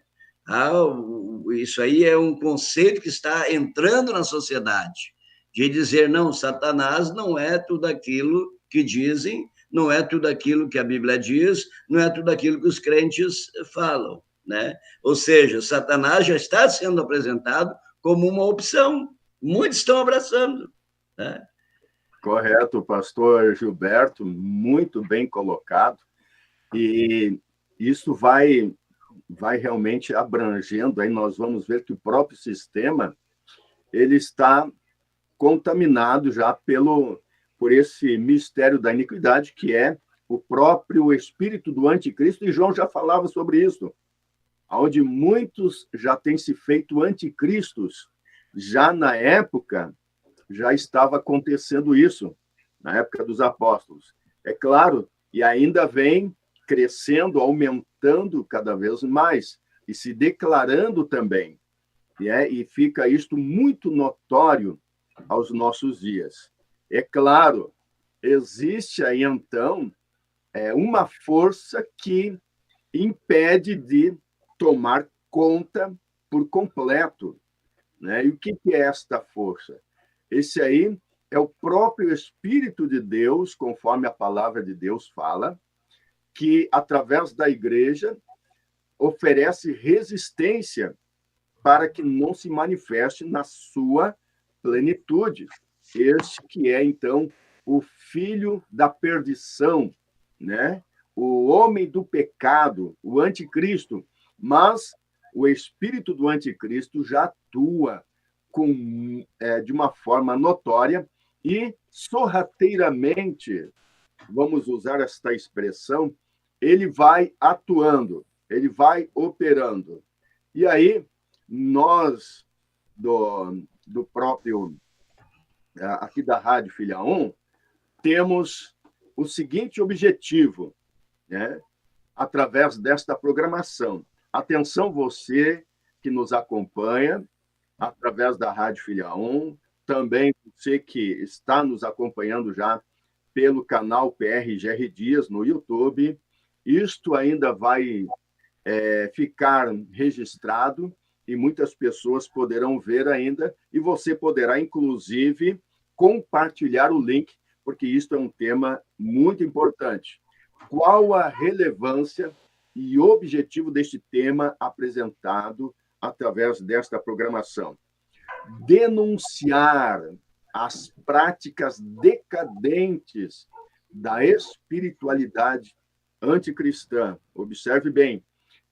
Isso aí é um conceito que está entrando na sociedade, de dizer, não, Satanás não é tudo aquilo que dizem, não é tudo aquilo que a Bíblia diz, não é tudo aquilo que os crentes falam, né? Ou seja, Satanás já está sendo apresentado como uma opção. Muitos estão abraçando, né? Correto, pastor Gilberto, muito bem colocado. E isso vai realmente abrangendo, aí nós vamos ver que o próprio sistema ele está contaminado já por esse mistério da iniquidade, que é o próprio espírito do anticristo, e João já falava sobre isso, onde muitos já têm se feito anticristos, já na época, já estava acontecendo isso, na época dos apóstolos. É claro, e ainda vem crescendo, aumentando cada vez mais, e se declarando também, e fica isto muito notório aos nossos dias. É claro, existe aí, então, uma força que impede de tomar conta por completo, né? E o que é esta força? Esse aí é o próprio Espírito de Deus, conforme a palavra de Deus fala, que, através da igreja, oferece resistência para que não se manifeste na sua plenitude. Este que é, então, o filho da perdição, né? O homem do pecado, o anticristo. Mas o espírito do anticristo já atua de uma forma notória e sorrateiramente, vamos usar esta expressão, ele vai atuando, ele vai operando. E aí, nós, do próprio, aqui da Rádio Filha 1, temos o seguinte objetivo, né? Através desta programação. Atenção você que nos acompanha através da Rádio Filha 1, também você que está nos acompanhando já pelo canal PRGR Dias no YouTube. Isto ainda vai ficar registrado e muitas pessoas poderão ver ainda, e você poderá, inclusive, compartilhar o link, porque isto é um tema muito importante. Qual a relevância e objetivo deste tema apresentado através desta programação? Denunciar as práticas decadentes da espiritualidade anticristã. Observe bem,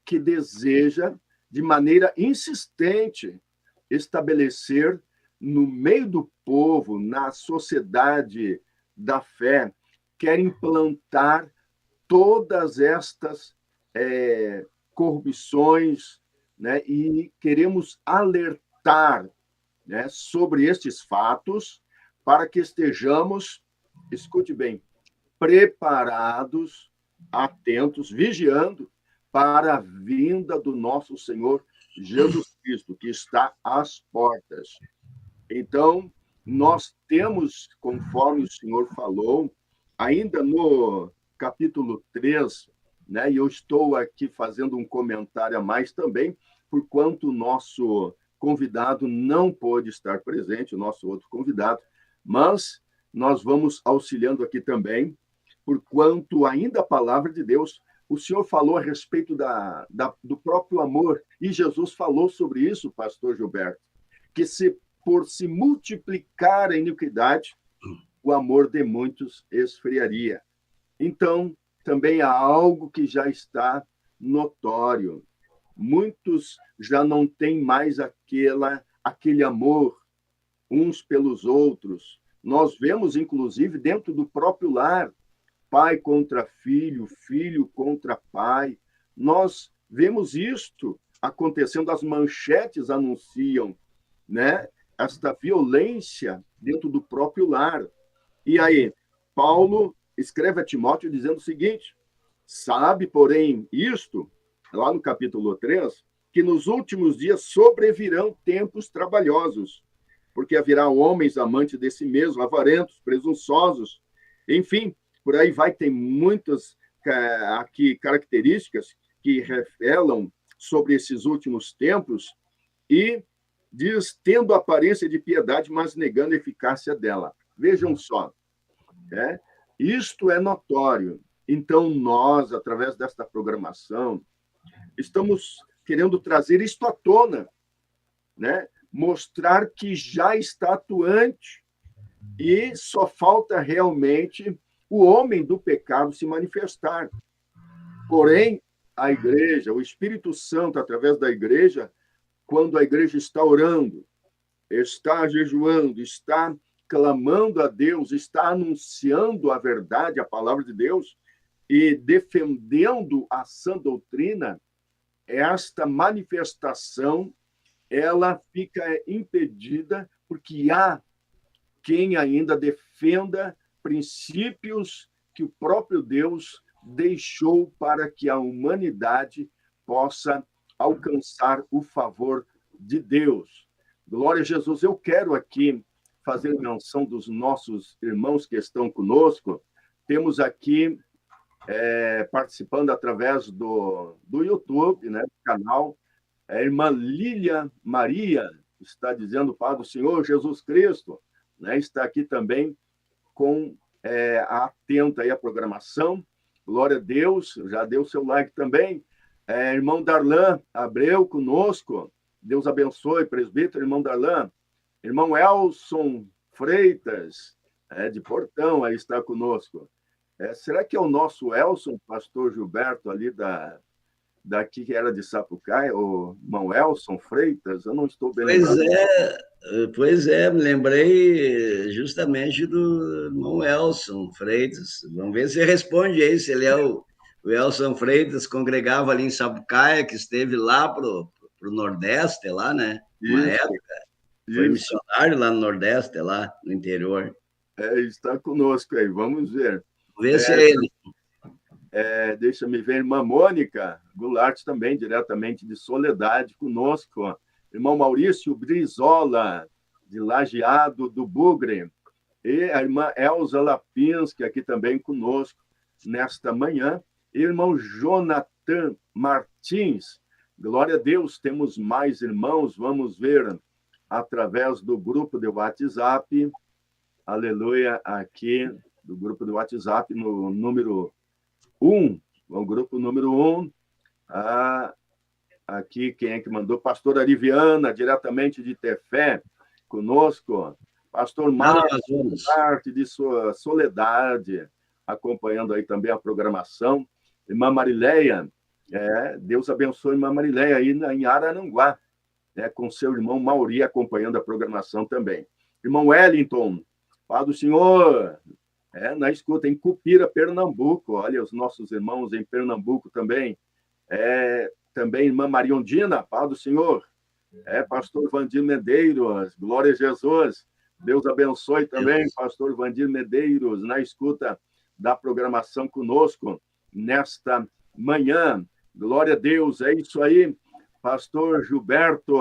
que deseja, de maneira insistente, estabelecer no meio do povo, na sociedade da fé, quer implantar todas estas corrupções, né? E queremos alertar, né, sobre estes fatos, para que estejamos escute bem, preparados, atentos, vigiando para a vinda do nosso Senhor Jesus Cristo, que está às portas. Então, nós temos, conforme o Senhor falou, ainda no capítulo 3, né, e eu estou aqui fazendo um comentário a mais também, por quanto o nosso convidado não pôde estar presente, o nosso outro convidado, mas nós vamos auxiliando aqui também, por quanto ainda a palavra de Deus, o Senhor falou a respeito do próprio amor, e Jesus falou sobre isso, pastor Gilberto, que por se multiplicar a iniquidade, o amor de muitos esfriaria. Então, também há algo que já está notório. Muitos já não têm mais aquele amor uns pelos outros. Nós vemos, inclusive, dentro do próprio lar, pai contra filho, filho contra pai. Nós vemos isto acontecendo, as manchetes anunciam, né, esta violência dentro do próprio lar. E aí, Paulo escreve a Timóteo dizendo o seguinte: sabe, porém, isto, lá no capítulo 3, que nos últimos dias sobrevirão tempos trabalhosos, porque haverá homens amantes de si mesmos, avarentos, presunçosos, enfim, por aí vai, tem muitas aqui características que revelam sobre esses últimos tempos, e diz, tendo aparência de piedade, mas negando a eficácia dela. Vejam só, né? Isto é notório. Então, nós, através desta programação, estamos querendo trazer isto à tona, né? Mostrar que já está atuante e só falta realmente o homem do pecado se manifestar. Porém, a igreja, o Espírito Santo, através da igreja, quando a igreja está orando, está jejuando, está clamando a Deus, está anunciando a verdade, a palavra de Deus, e defendendo a sã doutrina, esta manifestação, ela fica impedida, porque há quem ainda defenda princípios que o próprio Deus deixou para que a humanidade possa alcançar o favor de Deus. Glória a Jesus. Eu quero aqui fazer menção dos nossos irmãos que estão conosco. Temos aqui, participando através do YouTube, né, do canal, a irmã Lília Maria está dizendo, Pai do Senhor Jesus Cristo, né, está aqui também atenta aí à programação. Glória a Deus, já deu seu like também. Irmão Darlan Abreu conosco, Deus abençoe, presbítero, irmão Darlan. Irmão Elson Freitas, de Portão, aí está conosco. Será que é o nosso Elson, pastor Gilberto, ali daqui que era de Sapucaia, o irmão Elson Freitas? Eu não estou bem lembrado. Pois é, me lembrei justamente do irmão Elson Freitas. Vamos ver se ele responde aí, se ele é o Elson Freitas, congregava ali em Sapucaia, que esteve lá pro Nordeste, lá, né? Uma época. Foi missionário lá no Nordeste, lá no interior. Está conosco aí, vamos ver. Vamos ver se é ele. Deixa-me ver, irmã Mônica Goulart também, diretamente de Soledade, conosco. Irmão Maurício Brizola, de Lajeado do Bugre. E a irmã Elza Lapinski, aqui também conosco, nesta manhã. E irmão Jonathan Martins. Glória a Deus, temos mais irmãos, vamos ver através do grupo de WhatsApp. Aleluia, aqui do grupo do WhatsApp, no número 1, o grupo número 1, aqui quem é que mandou? Pastor Ariviana, diretamente de Tefé, conosco. Pastor Márcio, parte de sua Soledade, acompanhando aí também a programação. Irmã Marileia, Deus abençoe a irmã Marileia aí em Araranguá, com seu irmão Mauri acompanhando a programação também. Irmão Wellington, Pai do Senhor, na escuta, em Cupira, Pernambuco. Olha, os nossos irmãos em Pernambuco também. Também irmã Mariondina, Pai do Senhor. Pastor Vandir Medeiros, glória a Jesus. Deus abençoe também, pastor Vandir Medeiros, na escuta da programação conosco nesta manhã. Glória a Deus, é isso aí, pastor Gilberto.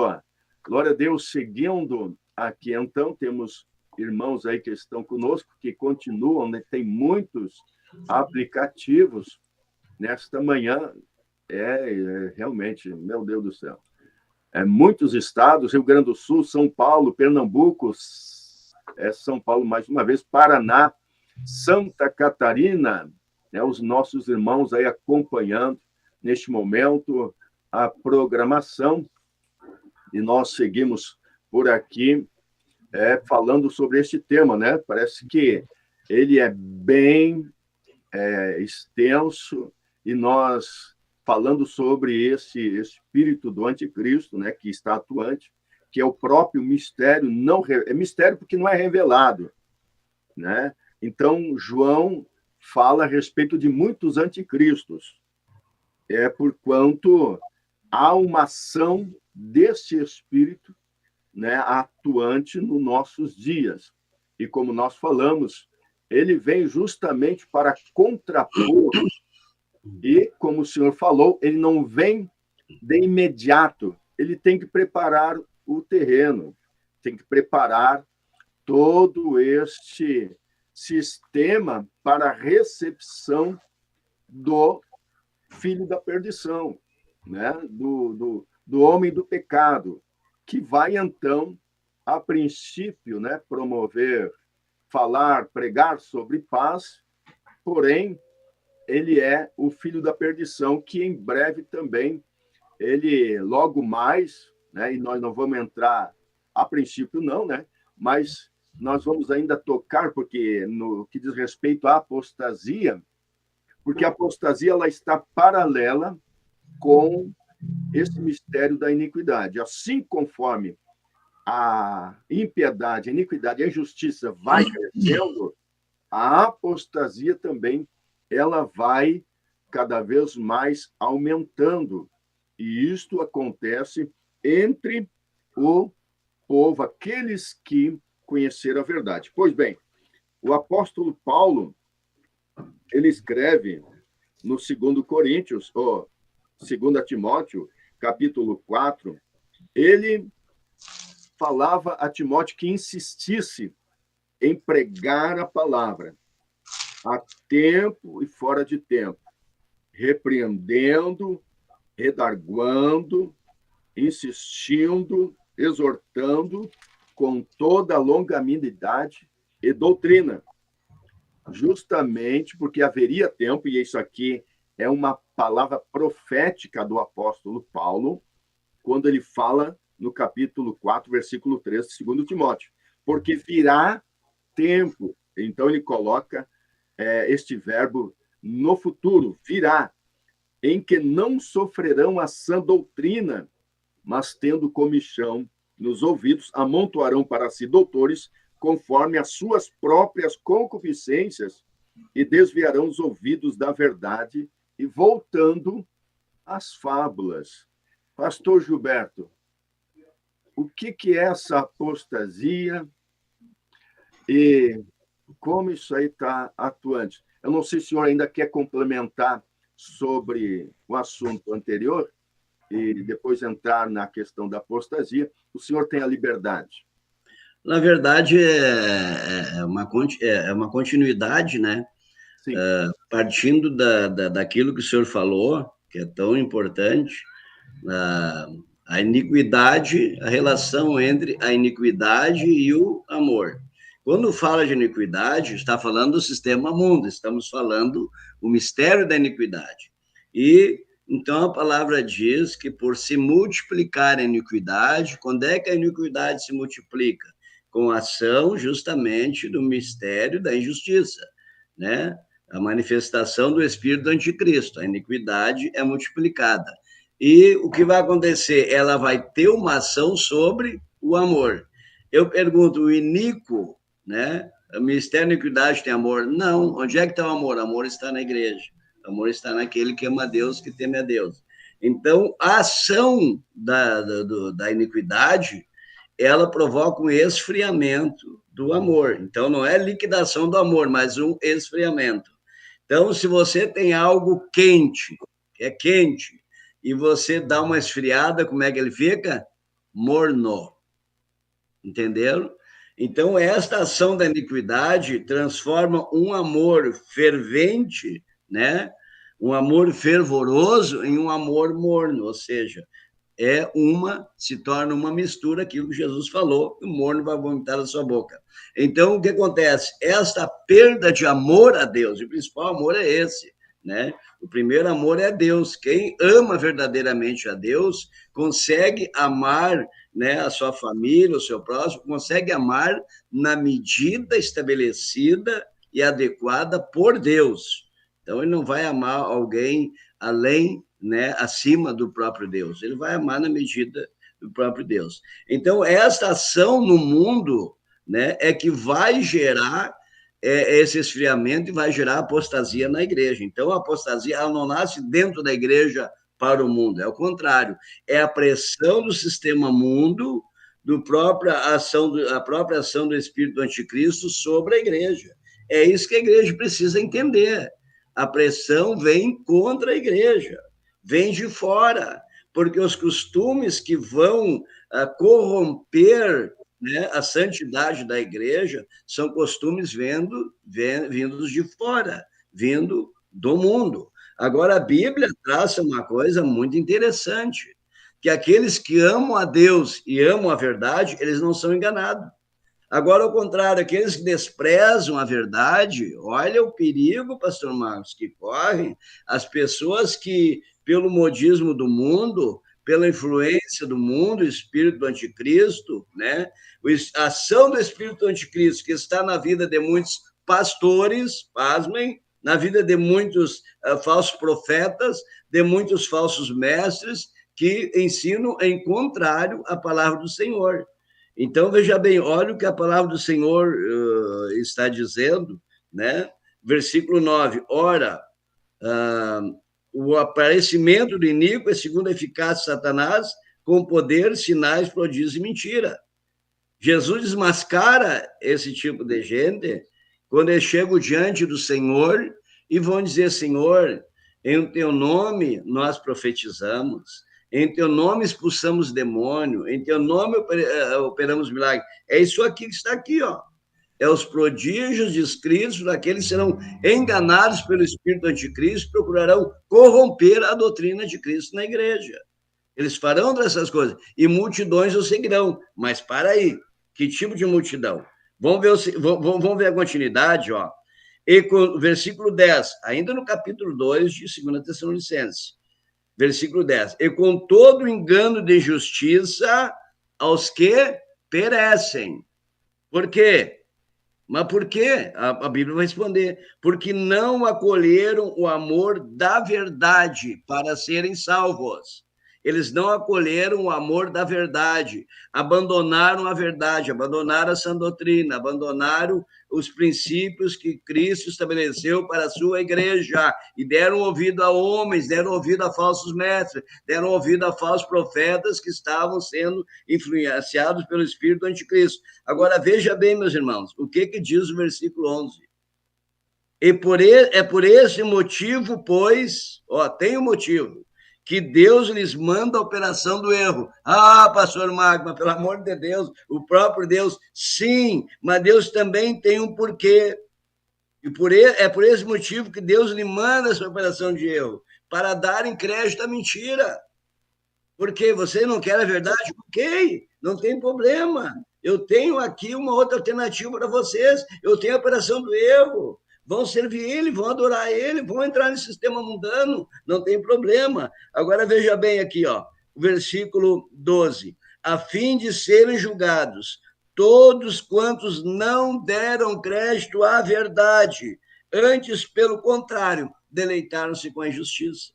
Glória a Deus, seguindo aqui, então, temos irmãos aí que estão conosco, que continuam, né? Tem muitos aplicativos nesta manhã. Realmente, meu Deus do céu. Muitos estados, Rio Grande do Sul, São Paulo, Pernambuco, São Paulo mais uma vez, Paraná, Santa Catarina, né, os nossos irmãos aí acompanhando neste momento a programação, e nós seguimos por aqui falando sobre este tema, né? Parece que ele é bem extenso, e nós falando sobre esse espírito do anticristo, né, que está atuante, que é o próprio mistério, é mistério porque não é revelado, né? Então, João fala a respeito de muitos anticristos, porquanto há uma ação desse espírito, né, atuante nos nossos dias. E como nós falamos, ele vem justamente para contrapor, e como o senhor falou, ele não vem de imediato, ele tem que preparar o terreno, tem que preparar todo este sistema para a recepção do filho da perdição, né? do homem do pecado, que vai, então, a princípio, né, promover, falar, pregar sobre paz, porém, ele é o filho da perdição, que em breve também, ele logo mais, né, e nós não vamos entrar, a princípio não, né, mas nós vamos ainda tocar, porque no que diz respeito à apostasia, porque a apostasia ela está paralela com esse mistério da iniquidade. Assim conforme a impiedade, a iniquidade e a injustiça vai crescendo, a apostasia também ela vai cada vez mais aumentando. E isto acontece entre o povo, aqueles que conheceram a verdade. Pois bem, o apóstolo Paulo, ele escreve no 2 Coríntios, ou 2 Timóteo, capítulo 4, ele falava a Timóteo que insistisse em pregar a palavra a tempo e fora de tempo, repreendendo, redarguando, insistindo, exortando com toda a longanimidade e doutrina, justamente porque haveria tempo, e isso aqui é uma palavra profética do apóstolo Paulo, quando ele fala no capítulo 4, versículo 3 de 2 Timóteo, porque virá tempo. Então ele coloca este verbo no futuro, virá, em que não sofrerão a sã doutrina, mas tendo comichão nos ouvidos, amontoarão para si doutores, conforme as suas próprias concupiscências, e desviarão os ouvidos da verdade, e voltando às fábulas. Pastor Gilberto, o que é essa apostasia e como isso aí está atuante? Eu não sei se o senhor ainda quer complementar sobre o assunto anterior e depois entrar na questão da apostasia. O senhor tem a liberdade. Na verdade, é uma continuidade, né? Partindo daquilo que o senhor falou, que é tão importante, a iniquidade, a relação entre a iniquidade e o amor. Quando fala de iniquidade, está falando do sistema mundo, estamos falando o mistério da iniquidade. E, então, a palavra diz que por se multiplicar a iniquidade, quando é que a iniquidade se multiplica? Com a ação, justamente, do mistério da injustiça, né? A manifestação do espírito do anticristo. A iniquidade é multiplicada. E o que vai acontecer? Ela vai ter uma ação sobre o amor. Eu pergunto, o iníquo, né? O mistério da iniquidade tem amor? Não. Onde é que está o amor? O amor está na igreja. O amor está naquele que ama a Deus, que teme a Deus. Então, a ação da iniquidade, ela provoca um esfriamento do amor. Então, não é liquidação do amor, mas um esfriamento. Então, se você tem algo quente, que é quente, e você dá uma esfriada, como é que ele fica? Morno. Entenderam? Então, esta ação da iniquidade transforma um amor fervente, né? Um amor fervoroso em um amor morno, ou seja, se torna uma mistura, aquilo que Jesus falou, o morno vai vomitar da sua boca. Então, o que acontece? Esta perda de amor a Deus, e o principal amor é esse, né? O primeiro amor é Deus. Quem ama verdadeiramente a Deus consegue amar, né, a sua família, o seu próximo, consegue amar na medida estabelecida e adequada por Deus. Então, ele não vai amar alguém além, né, acima do próprio Deus. Ele vai amar na medida do próprio Deus. Então, esta ação no mundo, né, é que vai gerar esse esfriamento e vai gerar apostasia na igreja. Então, a apostasia ela não nasce dentro da igreja para o mundo, é o contrário. É a pressão do sistema mundo, a própria ação do espírito do anticristo sobre a igreja. É isso que a igreja precisa entender. A pressão vem contra a igreja, vem de fora, porque os costumes que vão corromper, né, a santidade da igreja são costumes vindos de fora, vindo do mundo. Agora, a Bíblia traça uma coisa muito interessante, que aqueles que amam a Deus e amam a verdade, eles não são enganados. Agora, ao contrário, aqueles que desprezam a verdade, olha o perigo, pastor Marcos, que correm as pessoas que, pelo modismo do mundo, pela influência do mundo, o espírito do anticristo, né? A ação do espírito do anticristo que está na vida de muitos pastores, pasmem, na vida de muitos falsos profetas, de muitos falsos mestres que ensinam em contrário à palavra do Senhor. Então, veja bem, olha o que a palavra do Senhor está dizendo, né? Versículo 9, ora, o aparecimento do iníquo é segundo a eficácia de Satanás, com poder, sinais, prodígios e mentira. Jesus desmascara esse tipo de gente quando eles chegam diante do Senhor e vão dizer, Senhor, em teu nome nós profetizamos, em teu nome expulsamos demônio, em teu nome operamos milagres. É isso aqui que está aqui, ó. É os prodígios descritos daqueles que serão enganados pelo espírito do anticristo, procurarão corromper a doutrina de Cristo na igreja. Eles farão dessas coisas, e multidões o seguirão. Mas para aí, que tipo de multidão? Vamos ver a continuidade, ó. E com, versículo 10, ainda no capítulo 2 de 2 Tessalonicenses, versículo 10, e com todo engano de justiça aos que perecem. Por quê? Mas por quê? A Bíblia vai responder. Porque não acolheram o amor da verdade para serem salvos. Eles não acolheram o amor da verdade, abandonaram a verdade, abandonaram a sã doutrina, abandonaram os princípios que Cristo estabeleceu para a sua igreja e deram ouvido a homens, deram ouvido a falsos mestres, deram ouvido a falsos profetas que estavam sendo influenciados pelo espírito do anticristo. Agora, veja bem, meus irmãos, o que diz o versículo 11. É por esse motivo, pois, tem um motivo, que Deus lhes manda a operação do erro. Ah, pastor Magma, pelo amor de Deus, o próprio Deus, sim, mas Deus também tem um porquê. E é por esse motivo que Deus lhe manda essa operação de erro, para dar crédito à mentira. Porque você não quer a verdade? Ok, não tem problema. Eu tenho aqui uma outra alternativa para vocês. Eu tenho a operação do erro. Vão servir ele, vão adorar ele, vão entrar no sistema mundano, não tem problema. Agora veja bem aqui, ó, o versículo 12. A fim de serem julgados todos quantos não deram crédito à verdade, antes, pelo contrário, deleitaram-se com a injustiça.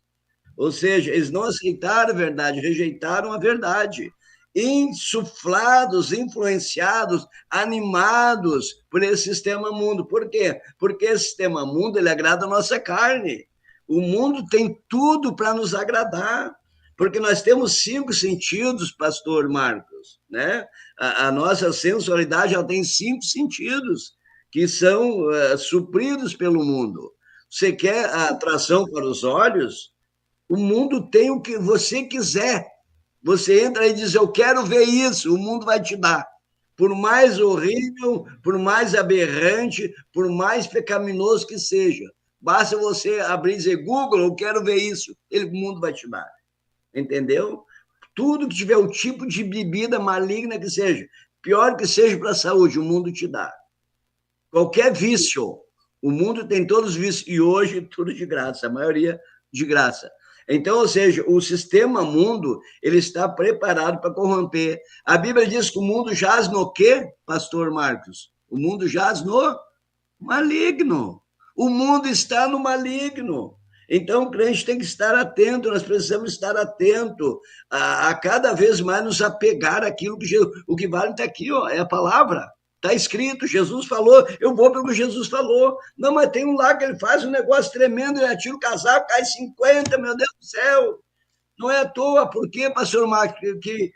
Ou seja, eles não aceitaram a verdade, rejeitaram a verdade. Insuflados, influenciados, animados por esse sistema mundo. Por quê? Porque esse sistema mundo, ele agrada a nossa carne. O mundo tem tudo para nos agradar, Porque nós temos 5 sentidos, pastor Marcos, né? A nossa sensualidade ela tem 5 sentidos que são supridos pelo mundo. Você quer a atração para os olhos? O mundo tem o que você quiser. Você entra e diz, eu quero ver isso, o mundo vai te dar. Por mais horrível, por mais aberrante, por mais pecaminoso que seja. Basta você abrir e dizer, Google, eu quero ver isso. O mundo vai te dar. Entendeu? Tudo que tiver o tipo de bebida maligna que seja, pior que seja para a saúde, o mundo te dá. Qualquer vício, o mundo tem todos os vícios, e hoje tudo de graça, a maioria de graça. Então, ou seja, o sistema mundo, ele está preparado para corromper. A Bíblia diz que o mundo jaz no quê, pastor Marcos? O mundo jaz no maligno. O mundo está no maligno. Então, o crente tem que estar atento, nós precisamos estar atento a cada vez mais nos apegar àquilo que o que vale está aqui, ó, é a palavra. Está escrito, Jesus falou, eu vou pelo que Jesus falou. Não, mas tem um lá que ele faz um negócio tremendo, ele atira o casaco, cai 50, meu Deus do céu. Não é à toa, porque, pastor Marcos, que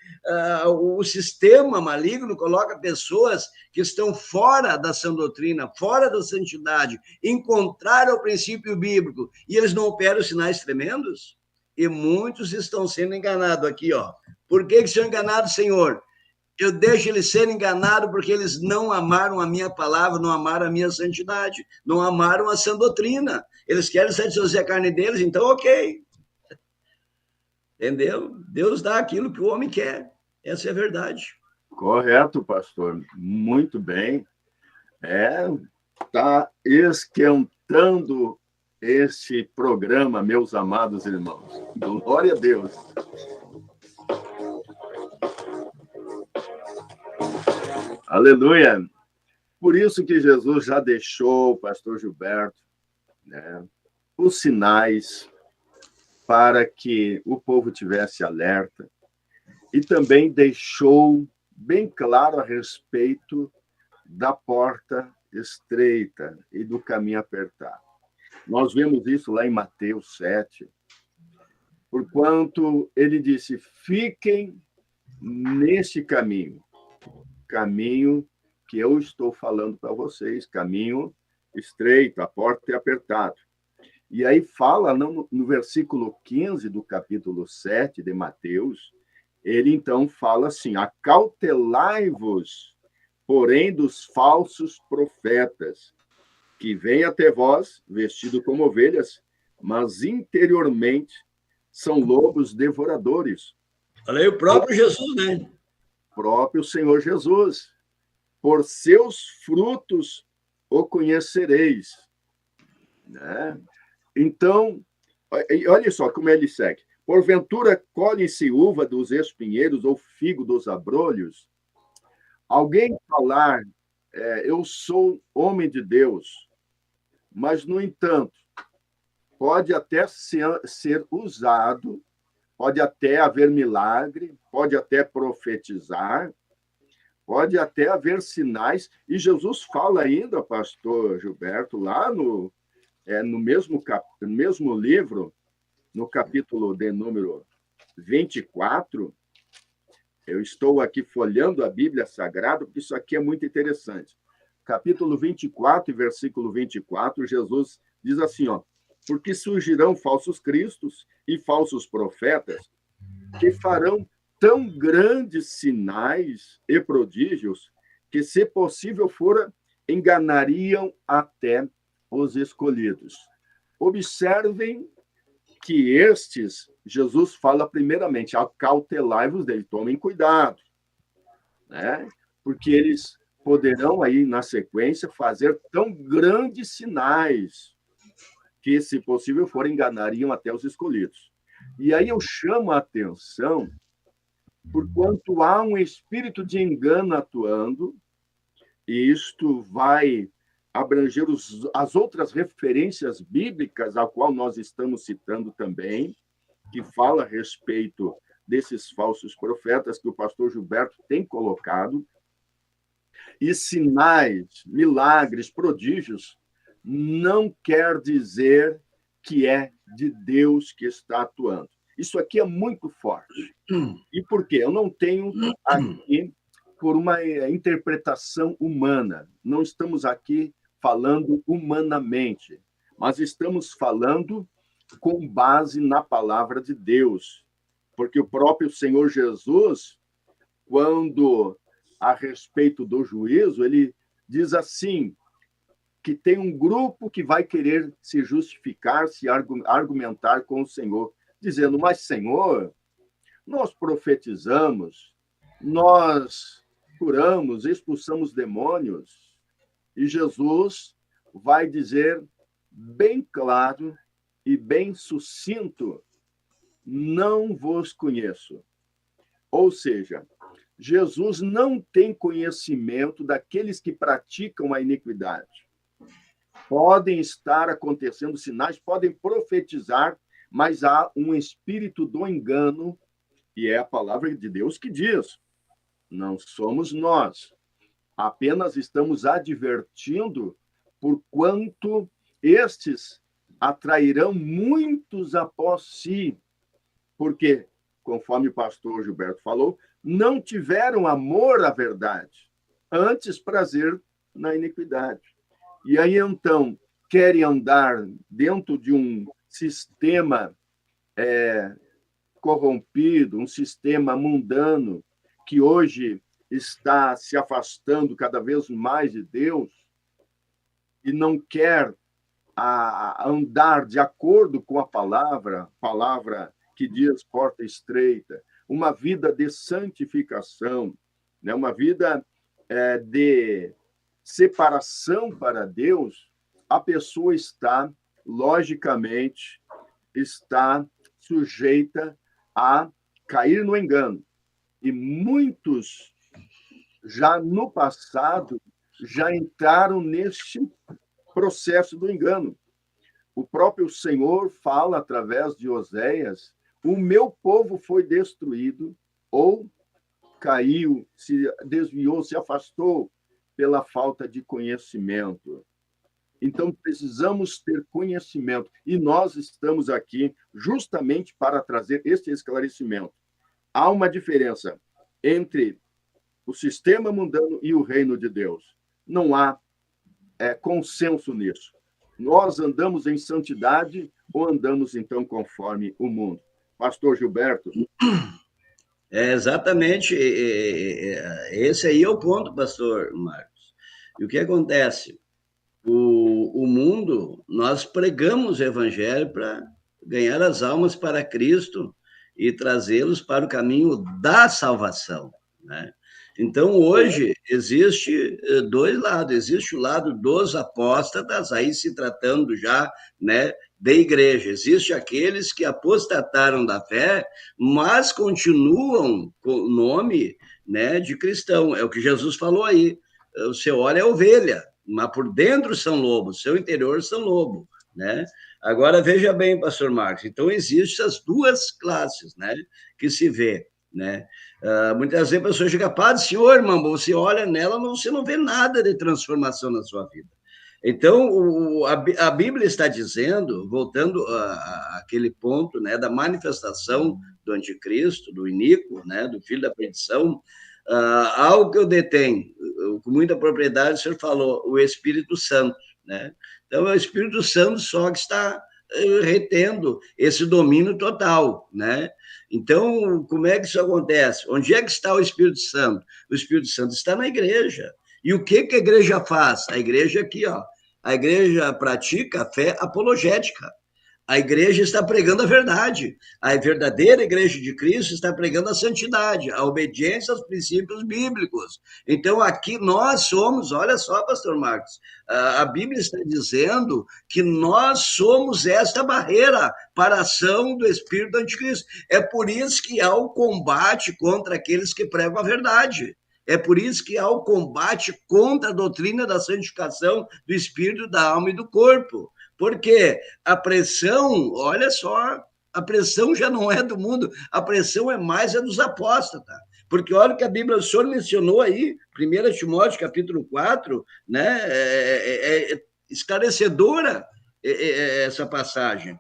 o sistema maligno coloca pessoas que estão fora da sã doutrina, fora da santidade, em contrário ao princípio bíblico, e eles não operam sinais tremendos? E muitos estão sendo enganados aqui, ó. Por que são enganados, Senhor? Eu deixo eles serem enganados porque eles não amaram a minha palavra, não amaram a minha santidade, não amaram a sã doutrina. Eles querem satisfazer a carne deles, então ok. Entendeu? Deus dá aquilo que o homem quer. Essa é a verdade. Correto, pastor. Muito bem. Está esquentando este programa, meus amados irmãos. Glória a Deus. Aleluia. Por isso que Jesus já deixou, pastor Gilberto, né, os sinais para que o povo tivesse alerta, e também deixou bem claro a respeito da porta estreita e do caminho apertado. Nós vemos isso lá em Mateus 7, porquanto ele disse, fiquem neste caminho que eu estou falando para vocês, caminho estreito, a porta é apertada. E aí fala, no versículo 15 do capítulo 7 de Mateus, ele então fala assim, acautelai-vos, porém, dos falsos profetas, que vêm até vós, vestidos como ovelhas, mas interiormente são lobos devoradores. Olha aí o próprio Jesus, né? Próprio Senhor Jesus. Por seus frutos o conhecereis. Né? Então, olha só como ele segue. Porventura colhe-se uva dos espinheiros ou figo dos abrolhos? Alguém falar, eu sou homem de Deus, mas, no entanto, pode até ser usado, pode até haver milagre, pode até profetizar, pode até haver sinais, e Jesus fala ainda, pastor Gilberto, lá no mesmo livro, no capítulo de número 24, eu estou aqui folhando a Bíblia Sagrada, porque isso aqui é muito interessante. Capítulo 24, versículo 24, Jesus diz assim, ó, porque surgirão falsos cristos e falsos profetas que farão tão grandes sinais e prodígios que, se possível fora, enganariam até os escolhidos. Observem que estes, Jesus fala primeiramente, acautelai-vos dele, tomem cuidado, né? Porque eles poderão aí, na sequência, fazer tão grandes sinais que, se possível for, enganariam até os escolhidos. E aí eu chamo a atenção, porquanto há um espírito de engano atuando, e isto vai abranger as outras referências bíblicas, a qual nós estamos citando também, que fala a respeito desses falsos profetas que o pastor Gilberto tem colocado, e sinais, milagres, prodígios, não quer dizer que é de Deus que está atuando. Isso aqui é muito forte. E por quê? Eu não tenho aqui por uma interpretação humana. Não estamos aqui falando humanamente, mas estamos falando com base na palavra de Deus. Porque o próprio Senhor Jesus, quando a respeito do juízo, ele diz assim, que tem um grupo que vai querer se justificar, se argumentar com o Senhor, dizendo, mas Senhor, nós profetizamos, nós curamos, expulsamos demônios, e Jesus vai dizer bem claro e bem sucinto, não vos conheço. Ou seja, Jesus não tem conhecimento daqueles que praticam a iniquidade. Podem estar acontecendo sinais, podem profetizar, mas há um espírito do engano, e é a palavra de Deus que diz, não somos nós, apenas estamos advertindo por quanto estes atrairão muitos após si, porque, conforme o pastor Gilberto falou, não tiveram amor à verdade, antes prazer na iniquidade. E aí, então, querem andar dentro de um sistema corrompido, um sistema mundano, que hoje está se afastando cada vez mais de Deus e não quer andar de acordo com a palavra que diz porta estreita, uma vida de santificação, né? Uma vida de separação para Deus, a pessoa está, logicamente, está sujeita a cair no engano. E muitos, já no passado, já entraram neste processo do engano. O próprio Senhor fala através de Oséias, o meu povo foi destruído, ou caiu, se desviou, se afastou pela falta de conhecimento. Então, precisamos ter conhecimento. E nós estamos aqui justamente para trazer este esclarecimento. Há uma diferença entre o sistema mundano e o reino de Deus. Não há consenso nisso. Nós andamos em santidade ou andamos, então, conforme o mundo? Pastor Gilberto? Exatamente. Esse aí é o ponto, pastor Marcos. E o que acontece? O mundo, nós pregamos o evangelho para ganhar as almas para Cristo e trazê-los para o caminho da salvação, né? Então, hoje, existe dois lados. Existe o lado dos apóstatas, aí se tratando já, né, da igreja. Existe aqueles que apostataram da fé, mas continuam com o nome, né, de cristão. É o que Jesus falou aí. O seu olho é ovelha, mas por dentro são lobos, seu interior são lobo, né? Agora, veja bem, pastor Marcos, então existem essas duas classes, né, que se vê, né? Muitas vezes a pessoa chega, padre, senhor, irmão, você olha nela, você não vê nada de transformação na sua vida. Então, a Bíblia está dizendo, voltando àquele ponto, né, da manifestação do anticristo, do iníquo, né, do filho da perdição, algo que eu detenho, com muita propriedade, o senhor falou, o Espírito Santo, né? Então, é o Espírito Santo só que está retendo esse domínio total, né? Então, como é que isso acontece? Onde é que está o Espírito Santo? O Espírito Santo está na igreja. E o que a igreja faz? A igreja aqui, ó, a igreja pratica a fé apologética. A igreja está pregando a verdade. A verdadeira igreja de Cristo está pregando a santidade, a obediência aos princípios bíblicos. Então, aqui nós somos, olha só, pastor Marcos, a Bíblia está dizendo que nós somos esta barreira para a ação do espírito do anticristo. É por isso que há o combate contra aqueles que pregam a verdade. É por isso que há o combate contra a doutrina da santificação do espírito, da alma e do corpo. Porque a pressão, olha só, a pressão já não é do mundo, a pressão é mais dos apóstatas. Porque olha o que a Bíblia, o senhor mencionou aí, 1 Timóteo, capítulo 4, né, esclarecedora essa passagem.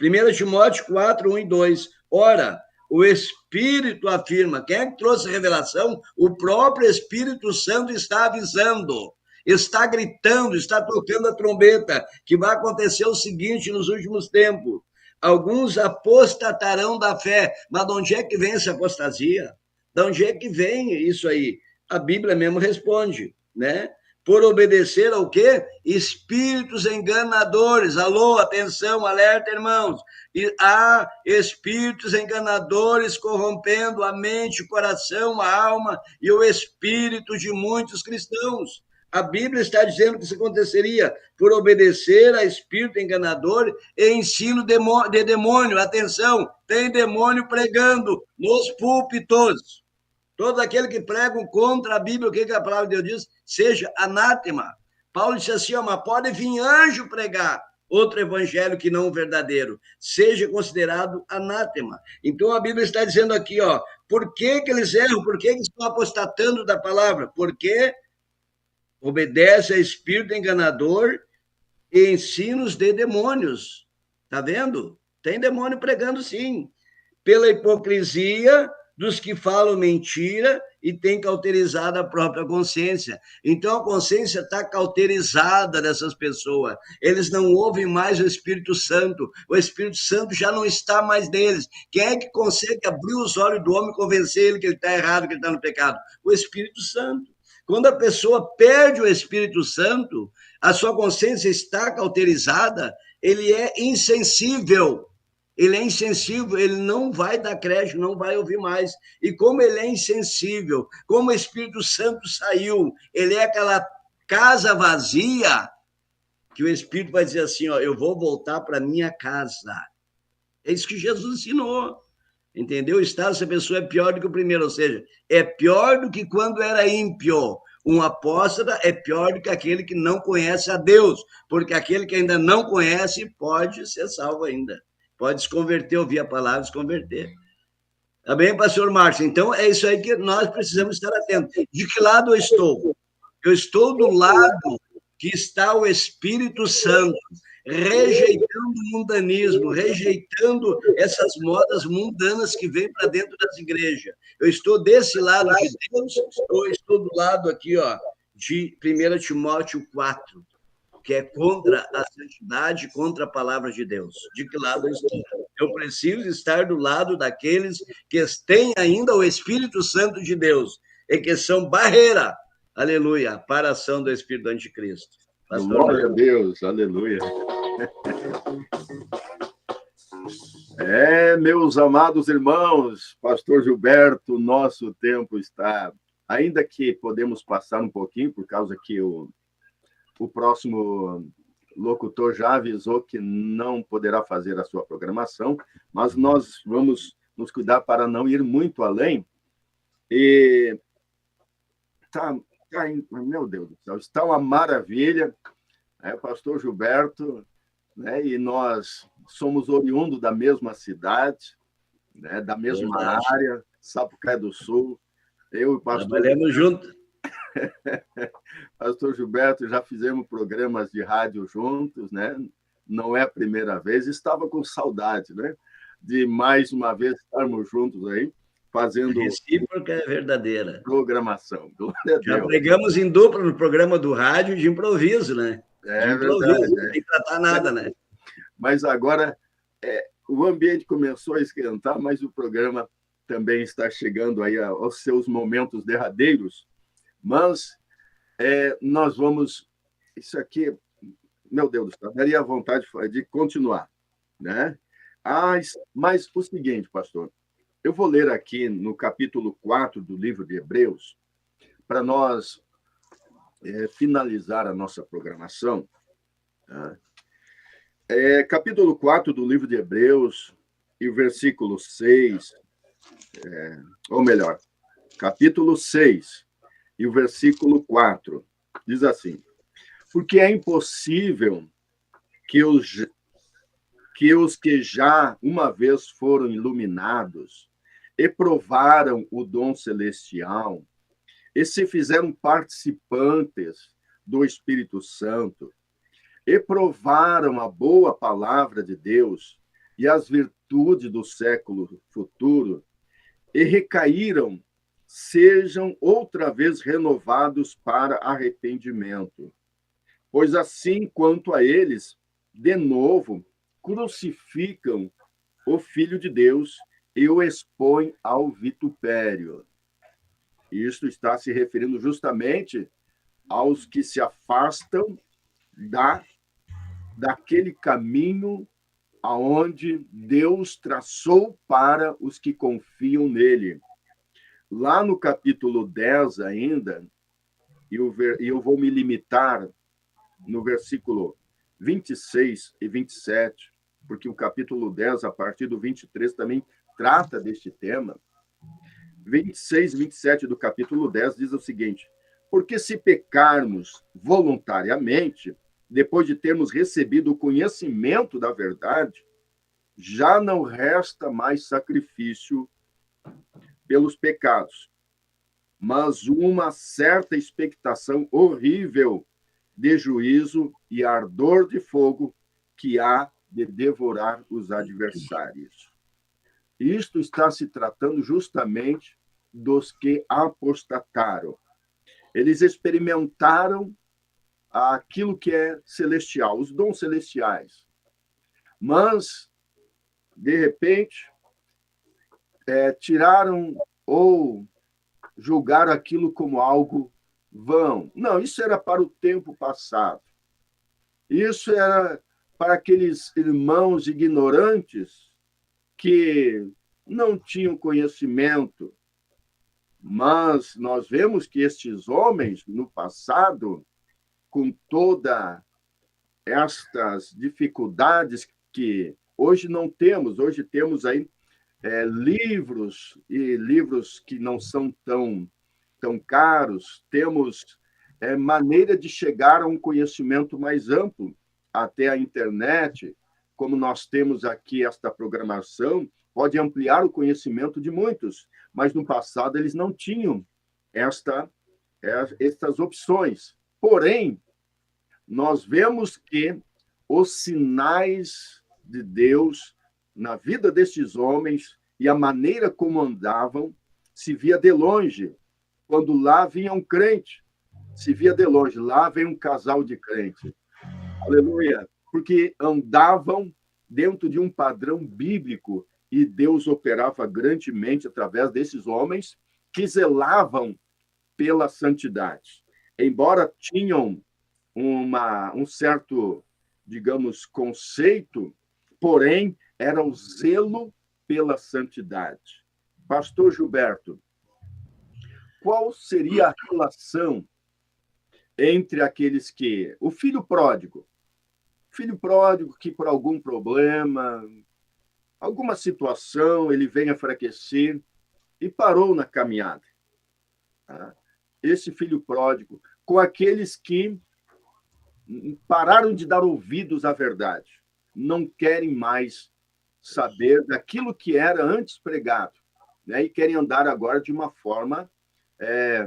1 Timóteo 4, 1 e 2. Ora, o Espírito afirma. Quem é que trouxe a revelação? O próprio Espírito Santo está avisando, está gritando, está tocando a trombeta, que vai acontecer o seguinte nos últimos tempos. Alguns apostatarão da fé. Mas de onde é que vem essa apostasia? De onde é que vem isso aí? A Bíblia mesmo responde, né? Por obedecer ao quê? Espíritos enganadores. Alô, atenção, alerta, irmãos. E há espíritos enganadores corrompendo a mente, o coração, a alma e o espírito de muitos cristãos. A Bíblia está dizendo que isso aconteceria por obedecer a espírito enganador e ensino de demônio. Atenção, tem demônio pregando nos púlpitos. Todo aquele que prega contra a Bíblia, o que a palavra de Deus diz? Seja anátema. Paulo disse assim, mas pode vir anjo pregar outro evangelho que não o verdadeiro. Seja considerado anátema. Então a Bíblia está dizendo aqui, por que eles erram? Por que eles estão apostatando da palavra? Porque obedece a espírito enganador e ensinos de demônios. Tá vendo? Tem demônio pregando, sim. Pela hipocrisia dos que falam mentira e têm cauterizado a própria consciência. Então, a consciência está cauterizada dessas pessoas. Eles não ouvem mais o Espírito Santo. O Espírito Santo já não está mais neles. Quem é que consegue abrir os olhos do homem e convencer ele que ele está errado, que ele está no pecado? O Espírito Santo. Quando a pessoa perde o Espírito Santo, a sua consciência está cauterizada, ele é insensível. Ele é insensível, ele não vai dar crédito, não vai ouvir mais. E como ele é insensível, como o Espírito Santo saiu, ele é aquela casa vazia, que o Espírito vai dizer assim, eu vou voltar para minha casa. É isso que Jesus ensinou. Entendeu? O estado dessa pessoa é pior do que o primeiro, ou seja, é pior do que quando era ímpio. Um apóstata é pior do que aquele que não conhece a Deus, porque aquele que ainda não conhece pode ser salvo ainda. Pode se converter, ouvir a palavra e se converter. Tá bem, pastor Márcio? Então, é isso aí que nós precisamos estar atentos. De que lado eu estou? Eu estou do lado que está o Espírito Santo, rejeitando o mundanismo, rejeitando essas modas mundanas que vêm para dentro das igrejas. Eu estou desse lado de Deus, ou estou do lado aqui, de 1 Timóteo 4, que é contra a santidade, contra a palavra de Deus. De que lado eu estou? Eu preciso estar do lado daqueles que têm ainda o Espírito Santo de Deus e que são barreira, aleluia, para a ação do Espírito do Anticristo. Glória a Deus, aleluia. Meus amados irmãos, pastor Gilberto, nosso tempo está... Ainda que podemos passar um pouquinho, por causa que o próximo locutor já avisou que não poderá fazer a sua programação, mas nós vamos nos cuidar para não ir muito além. E meu Deus do céu, está uma maravilha, pastor Gilberto, né? E nós somos oriundos da mesma cidade, né? Da mesma área, Sapucaí do Sul. Eu e o pastor... Trabalhamos juntos. Pastor Gilberto, já fizemos programas de rádio juntos, né? Não é a primeira vez, estava com saudade, né? De mais uma vez estarmos juntos aí, fazendo... Recíproca é verdadeira. Programação. Já pregamos em dupla no programa do rádio de improviso, né? É verdade. Não tem que tratar nada, né? Mas agora o ambiente começou a esquentar, mas o programa também está chegando aí aos seus momentos derradeiros. Mas nós vamos... Isso aqui, meu Deus do céu, daria vontade de continuar, né? Mas o seguinte, pastor, eu vou ler aqui no capítulo 4 do livro de Hebreus, para nós finalizar a nossa programação. Tá? Capítulo 4 do livro de Hebreus, e o versículo 6, ou melhor, capítulo 6, e o versículo 4, diz assim: porque é impossível que os que já uma vez foram iluminados e provaram o dom celestial e se fizeram participantes do Espírito Santo e provaram a boa palavra de Deus, e as virtudes do século futuro, e recaíram, sejam outra vez renovados para arrependimento. Pois assim quanto a eles, de novo, crucificam o Filho de Deus e o expõem ao vitupério. Isto está se referindo justamente aos que se afastam daquele caminho aonde Deus traçou para os que confiam nele. Lá no capítulo 10 ainda, e eu vou me limitar no versículo 26 e 27, porque o capítulo 10, a partir do 23, também trata deste tema. 26 e 27 do capítulo 10 diz o seguinte: porque se pecarmos voluntariamente, depois de termos recebido o conhecimento da verdade, já não resta mais sacrifício pelos pecados, mas uma certa expectação horrível de juízo e ardor de fogo que há de devorar os adversários. Isto está se tratando justamente dos que apostataram. Eles experimentaram aquilo que é celestial, os dons celestiais. Mas, de repente, tiraram ou julgaram aquilo como algo vão. Não, isso era para o tempo passado. Isso era para aqueles irmãos ignorantes que não tinham conhecimento. Mas nós vemos que estes homens, no passado, com todas estas dificuldades que hoje não temos, hoje temos aí livros, e livros que não são tão caros, temos maneira de chegar a um conhecimento mais amplo, até a internet, como nós temos aqui esta programação, pode ampliar o conhecimento de muitos, mas no passado eles não tinham estas opções. Porém, nós vemos que os sinais de Deus na vida destes homens e a maneira como andavam se via de longe. Quando lá vinha um crente, se via de longe, lá vem um casal de crente. Aleluia! Porque andavam dentro de um padrão bíblico e Deus operava grandemente através desses homens que zelavam pela santidade. Embora tinham um certo, digamos, conceito, porém, era o zelo pela santidade. Pastor Gilberto, qual seria a relação entre aqueles que... O filho pródigo que por algum problema, alguma situação, ele vem enfraquecer e parou na caminhada. Esse filho pródigo, com aqueles que pararam de dar ouvidos à verdade, não querem mais saber daquilo que era antes pregado, né? E querem andar agora de uma forma,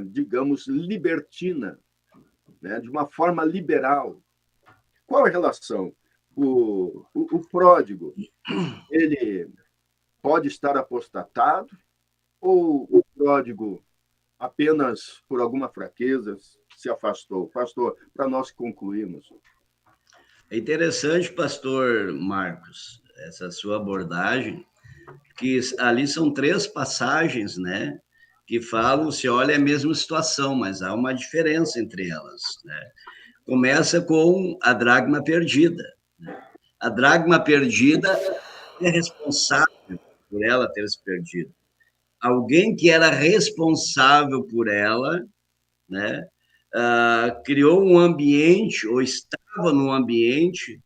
digamos, libertina, né? De uma forma liberal. Qual é a relação? O pródigo, ele pode estar apostatado ou o pródigo apenas por alguma fraqueza se afastou? Pastor, para nós concluirmos. É interessante, pastor Marcos, essa sua abordagem, que ali são 3 passagens, né, que falam, se olha, é a mesma situação, mas há uma diferença entre elas, né? Começa com a dracma perdida. A dracma perdida é responsável por ela ter se perdido. Alguém que era responsável por ela, né, criou um ambiente, ou estava num ambiente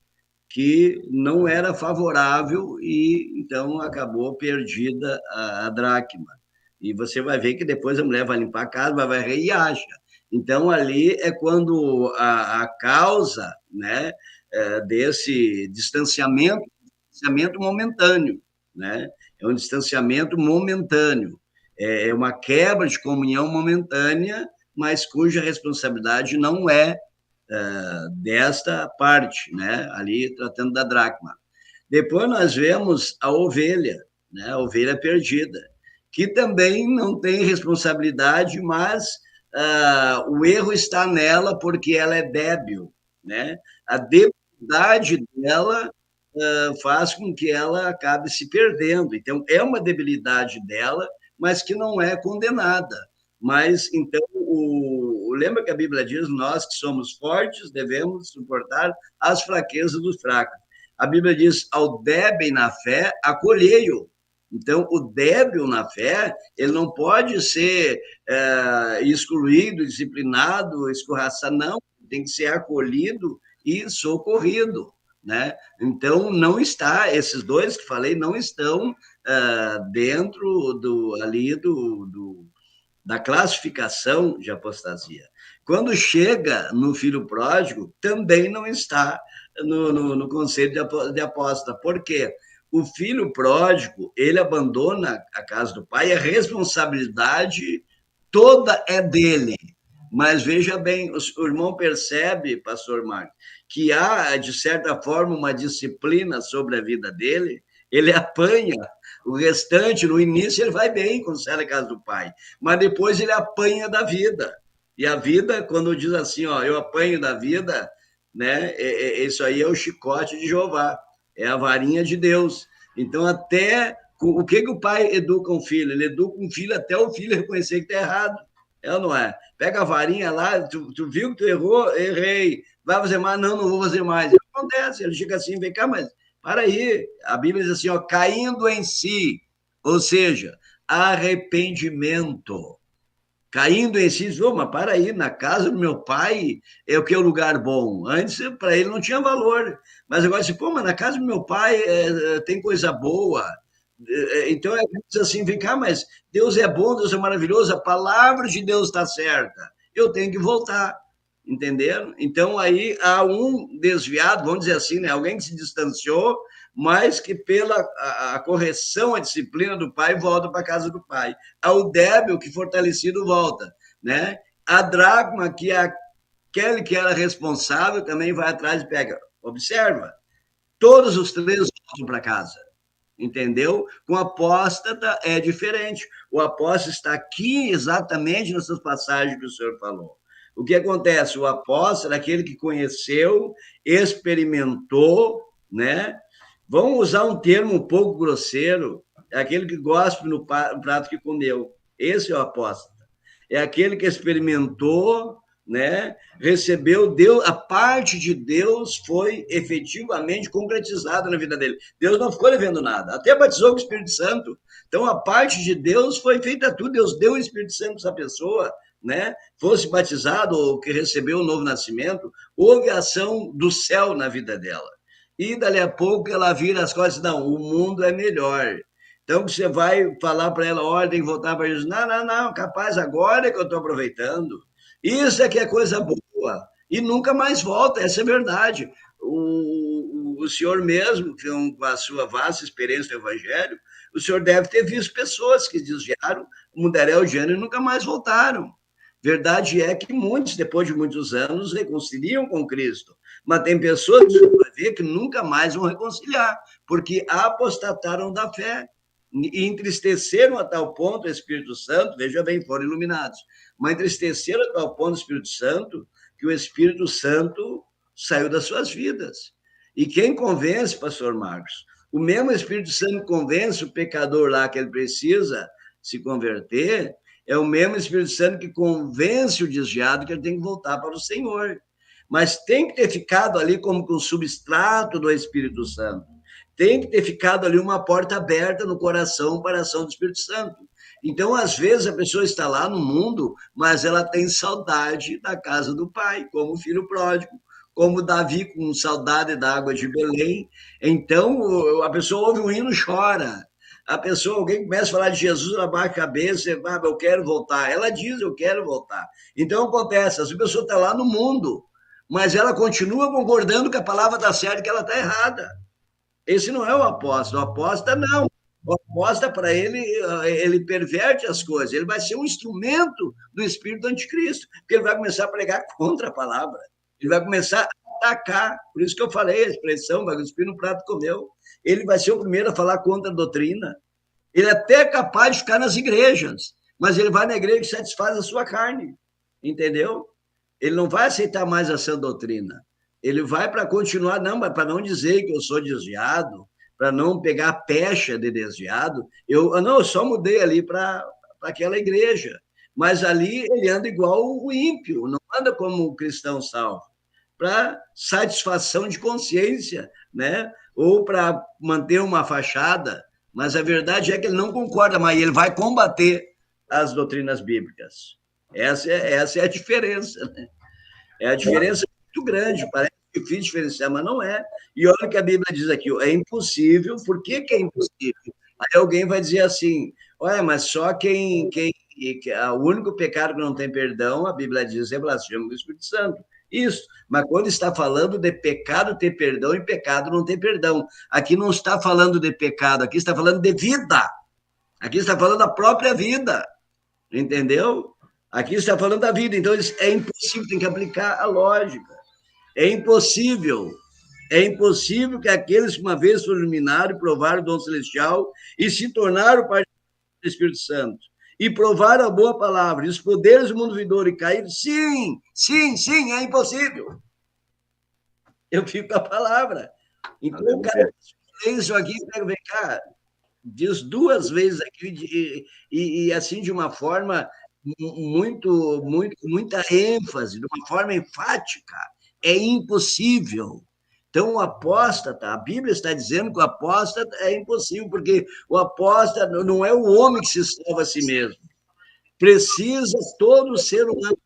que não era favorável e, então, acabou perdida a dracma. E você vai ver que depois a mulher vai limpar a casa, vai varrer e acha. Então, ali é quando a causa, né, desse distanciamento momentâneo, né? É um distanciamento momentâneo, é uma quebra de comunhão momentânea, mas cuja responsabilidade não é desta parte, né? Ali tratando da dracma. Depois nós vemos a ovelha, né? A ovelha perdida, que também não tem responsabilidade, mas o erro está nela porque ela é débil, né? A debilidade dela faz com que ela acabe se perdendo. Então, é uma debilidade dela, mas que não é condenada. Mas, então, lembra que a Bíblia diz, nós que somos fortes devemos suportar as fraquezas dos fracos. A Bíblia diz, ao débil na fé, acolhei-o. Então, o débil na fé, ele não pode ser excluído, disciplinado, escorraçado, não. Tem que ser acolhido e socorrido, né? Então, não está, esses dois que falei, não estão dentro da classificação de apostasia. Quando chega no filho pródigo, também não está no conceito de apóstata. Por quê? O filho pródigo, ele abandona a casa do pai, a responsabilidade toda é dele. Mas veja bem, o irmão percebe, pastor Marcos, que há, de certa forma, uma disciplina sobre a vida dele, ele apanha. O restante, no início, ele vai bem quando sai da casa do pai, mas depois ele apanha da vida. E a vida, quando diz assim, ó, eu apanho da vida, né? Isso aí é o chicote de Jeová, é a varinha de Deus. Então, até o que o pai educa um filho? Ele educa um filho até o filho reconhecer que está errado. É ou não é? Pega a varinha lá, tu viu que tu errou? Errei. Vai fazer mais? Não, não vou fazer mais. Acontece, ele chega assim, vem cá, mas para aí. A Bíblia diz assim, ó, caindo em si, ou seja, arrependimento. Caindo em si, diz, mas para aí, na casa do meu pai é o que é o lugar bom. Antes, para ele não tinha valor. Mas agora, assim, mas na casa do meu pai tem coisa boa. Então, é assim, vem cá, mas Deus é bom, Deus é maravilhoso, a palavra de Deus está certa. Eu tenho que voltar, entenderam? Então, aí há um desviado, vamos dizer assim, né? Alguém que se distanciou, mas que pela a correção, a disciplina do pai, volta para a casa do pai. Há o débil que fortalecido volta, né? A dracma, que é aquele que era responsável, também vai atrás e pega. Observa, todos os três voltam para casa. Entendeu? Com apóstata é diferente. O apóstata está aqui exatamente nessas passagens que o senhor falou. O que acontece? O apóstolo é aquele que conheceu, experimentou, né? Vamos usar um termo um pouco grosseiro, é aquele que gospe no prato que comeu. Esse é o apóstata. É aquele que experimentou, né? Recebeu Deus, a parte de Deus foi efetivamente concretizada na vida dele. Deus não ficou devendo nada, até batizou com o Espírito Santo. Então, a parte de Deus foi feita tudo, Deus deu o Espírito Santo para essa pessoa, né? Fosse batizado ou que recebeu o novo nascimento, houve a ação do céu na vida dela. E, dali a pouco, ela vira as coisas, não, o mundo é melhor. Então, você vai falar para ela, olha, tem que voltar para Jesus. Não, capaz, agora é que eu estou aproveitando. Isso é que é coisa boa. E nunca mais volta, essa é a verdade. O senhor mesmo, com a sua vasta experiência no Evangelho, o senhor deve ter visto pessoas que desviaram o mundaréu de ano e nunca mais voltaram. Verdade é que muitos, depois de muitos anos, reconciliam com Cristo. Mas tem pessoas que você vai ver que nunca mais vão reconciliar, porque apostataram da fé e entristeceram a tal ponto o Espírito Santo, veja bem, foram iluminados, mas entristeceram a tal ponto o Espírito Santo, que o Espírito Santo saiu das suas vidas. E quem convence, pastor Marcos? O mesmo Espírito Santo convence o pecador lá que ele precisa se converter, é o mesmo Espírito Santo que convence o desviado que ele tem que voltar para o Senhor. Mas tem que ter ficado ali como com substrato do Espírito Santo. Tem que ter ficado ali uma porta aberta no coração para a ação do Espírito Santo. Então, às vezes, a pessoa está lá no mundo, mas ela tem saudade da casa do pai, como o filho pródigo, como Davi com saudade da água de Belém. Então, a pessoa ouve um hino e chora. A pessoa, alguém começa a falar de Jesus, ela baixa a cabeça, eu quero voltar. Ela diz, eu quero voltar. Então, acontece, essa pessoa está lá no mundo, mas ela continua concordando que a palavra está certa e que ela está errada. Esse não é o apóstolo. O apóstolo, não. O apóstolo, para ele perverte as coisas. Ele vai ser um instrumento do espírito do anticristo, porque ele vai começar a pregar contra a palavra. Ele vai começar a atacar. Por isso que eu falei a expressão, vai cuspir no prato comeu. Ele vai ser o primeiro a falar contra a doutrina. Ele é até capaz de ficar nas igrejas, mas ele vai na igreja que satisfaz a sua carne, entendeu? Ele não vai aceitar mais a sã doutrina. Ele vai para continuar, não, mas para não dizer que eu sou desviado, para não pegar a pecha de desviado, eu só mudei ali para aquela igreja. Mas ali ele anda igual o ímpio, não anda como o cristão salvo, para satisfação de consciência, né? Ou para manter uma fachada. Mas a verdade é que ele não concorda, mas ele vai combater as doutrinas bíblicas. Essa é a diferença, né? É a diferença muito grande, parece difícil diferenciar, mas não é. E olha o que a Bíblia diz aqui, é impossível. Por que é impossível? Aí alguém vai dizer assim, olha, mas só o único pecado que não tem perdão, a Bíblia diz, é blasfemo do Espírito Santo. Isso, mas quando está falando de pecado ter perdão e pecado não ter perdão, aqui não está falando de pecado, aqui está falando de vida, aqui está falando da própria vida, entendeu? Aqui está falando da vida, então é impossível, tem que aplicar a lógica, é impossível que aqueles que uma vez foram iluminados, provaram o dom celestial e se tornaram parte do Espírito Santo, e provar a boa palavra, e os poderes do mundo vindouro e cair, sim, é impossível. Eu fico com a palavra. Então, o cara fez isso aqui, vem cá, diz 2 vezes aqui, e assim, de uma forma muita ênfase, de uma forma enfática, é impossível. Então, o apóstata, a Bíblia está dizendo que o apóstata é impossível, porque o apóstata não é o homem que se salva a si mesmo. Precisa todo ser humano,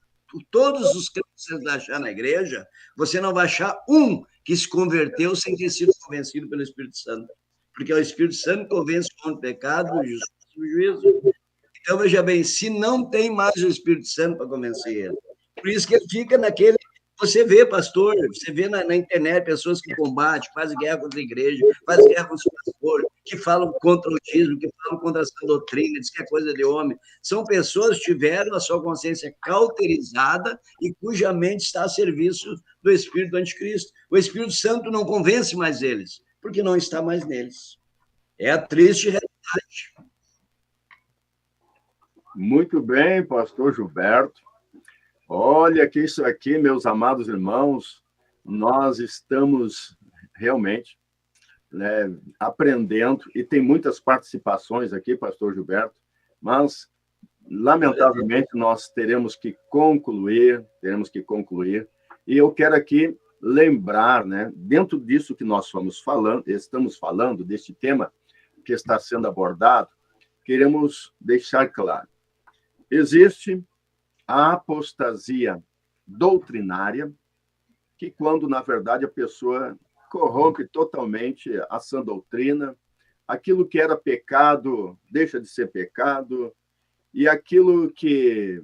todos os crentes que você achar na igreja, você não vai achar um que se converteu sem ter sido convencido pelo Espírito Santo. Porque é o Espírito Santo que convence contra o pecado, o justiça e o juízo. Então, veja bem, se não tem mais o Espírito Santo para convencer ele, por isso que ele fica naquele... Você vê, pastor, você vê na internet pessoas que combatem, fazem guerra contra a igreja, fazem guerra contra o pastor, que falam contra o autismo, que falam contra essa doutrina, diz que é coisa de homem. São pessoas que tiveram a sua consciência cauterizada e cuja mente está a serviço do Espírito do Anticristo. O Espírito Santo não convence mais eles, porque não está mais neles. É a triste realidade. Muito bem, pastor Gilberto. Olha que isso aqui, meus amados irmãos, nós estamos realmente, né, aprendendo, e tem muitas participações aqui, pastor Gilberto, mas, lamentavelmente, nós teremos que concluir, e eu quero aqui lembrar, né, dentro disso que nós estamos falando, deste tema que está sendo abordado, queremos deixar claro, existe a apostasia doutrinária, que quando, na verdade, a pessoa corrompe totalmente a sã doutrina, aquilo que era pecado deixa de ser pecado, e aquilo que,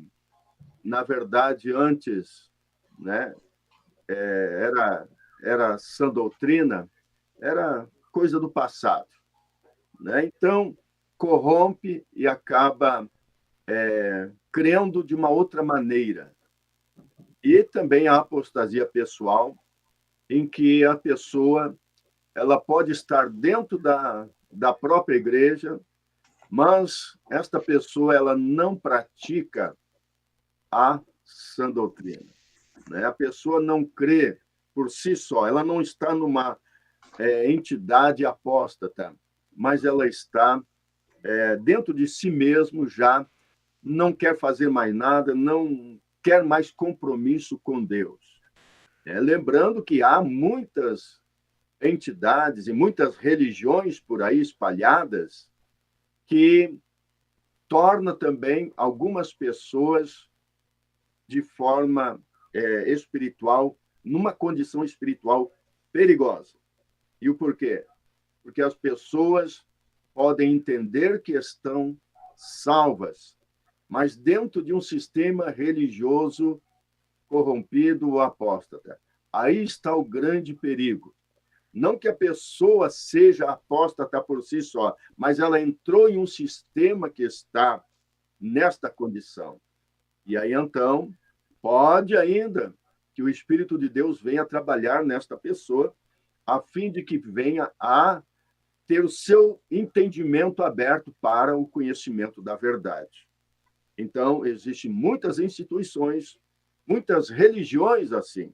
na verdade, antes, né, era sã doutrina, era coisa do passado, né? Então, corrompe e acaba crendo de uma outra maneira. E também a apostasia pessoal, em que a pessoa ela pode estar dentro da própria igreja, mas esta pessoa ela não pratica a sã doutrina, né? A pessoa não crê por si só, ela não está numa entidade apóstata, mas ela está dentro de si mesmo já, não quer fazer mais nada, não quer mais compromisso com Deus. Lembrando que há muitas entidades e muitas religiões por aí espalhadas que torna também algumas pessoas de forma espiritual, numa condição espiritual perigosa. E o porquê? Porque as pessoas podem entender que estão salvas, mas dentro de um sistema religioso corrompido ou apóstata. Aí está o grande perigo. Não que a pessoa seja apóstata por si só, mas ela entrou em um sistema que está nesta condição. E aí, então, pode ainda que o Espírito de Deus venha trabalhar nesta pessoa, a fim de que venha a ter o seu entendimento aberto para o conhecimento da verdade. Então, existem muitas instituições, muitas religiões assim,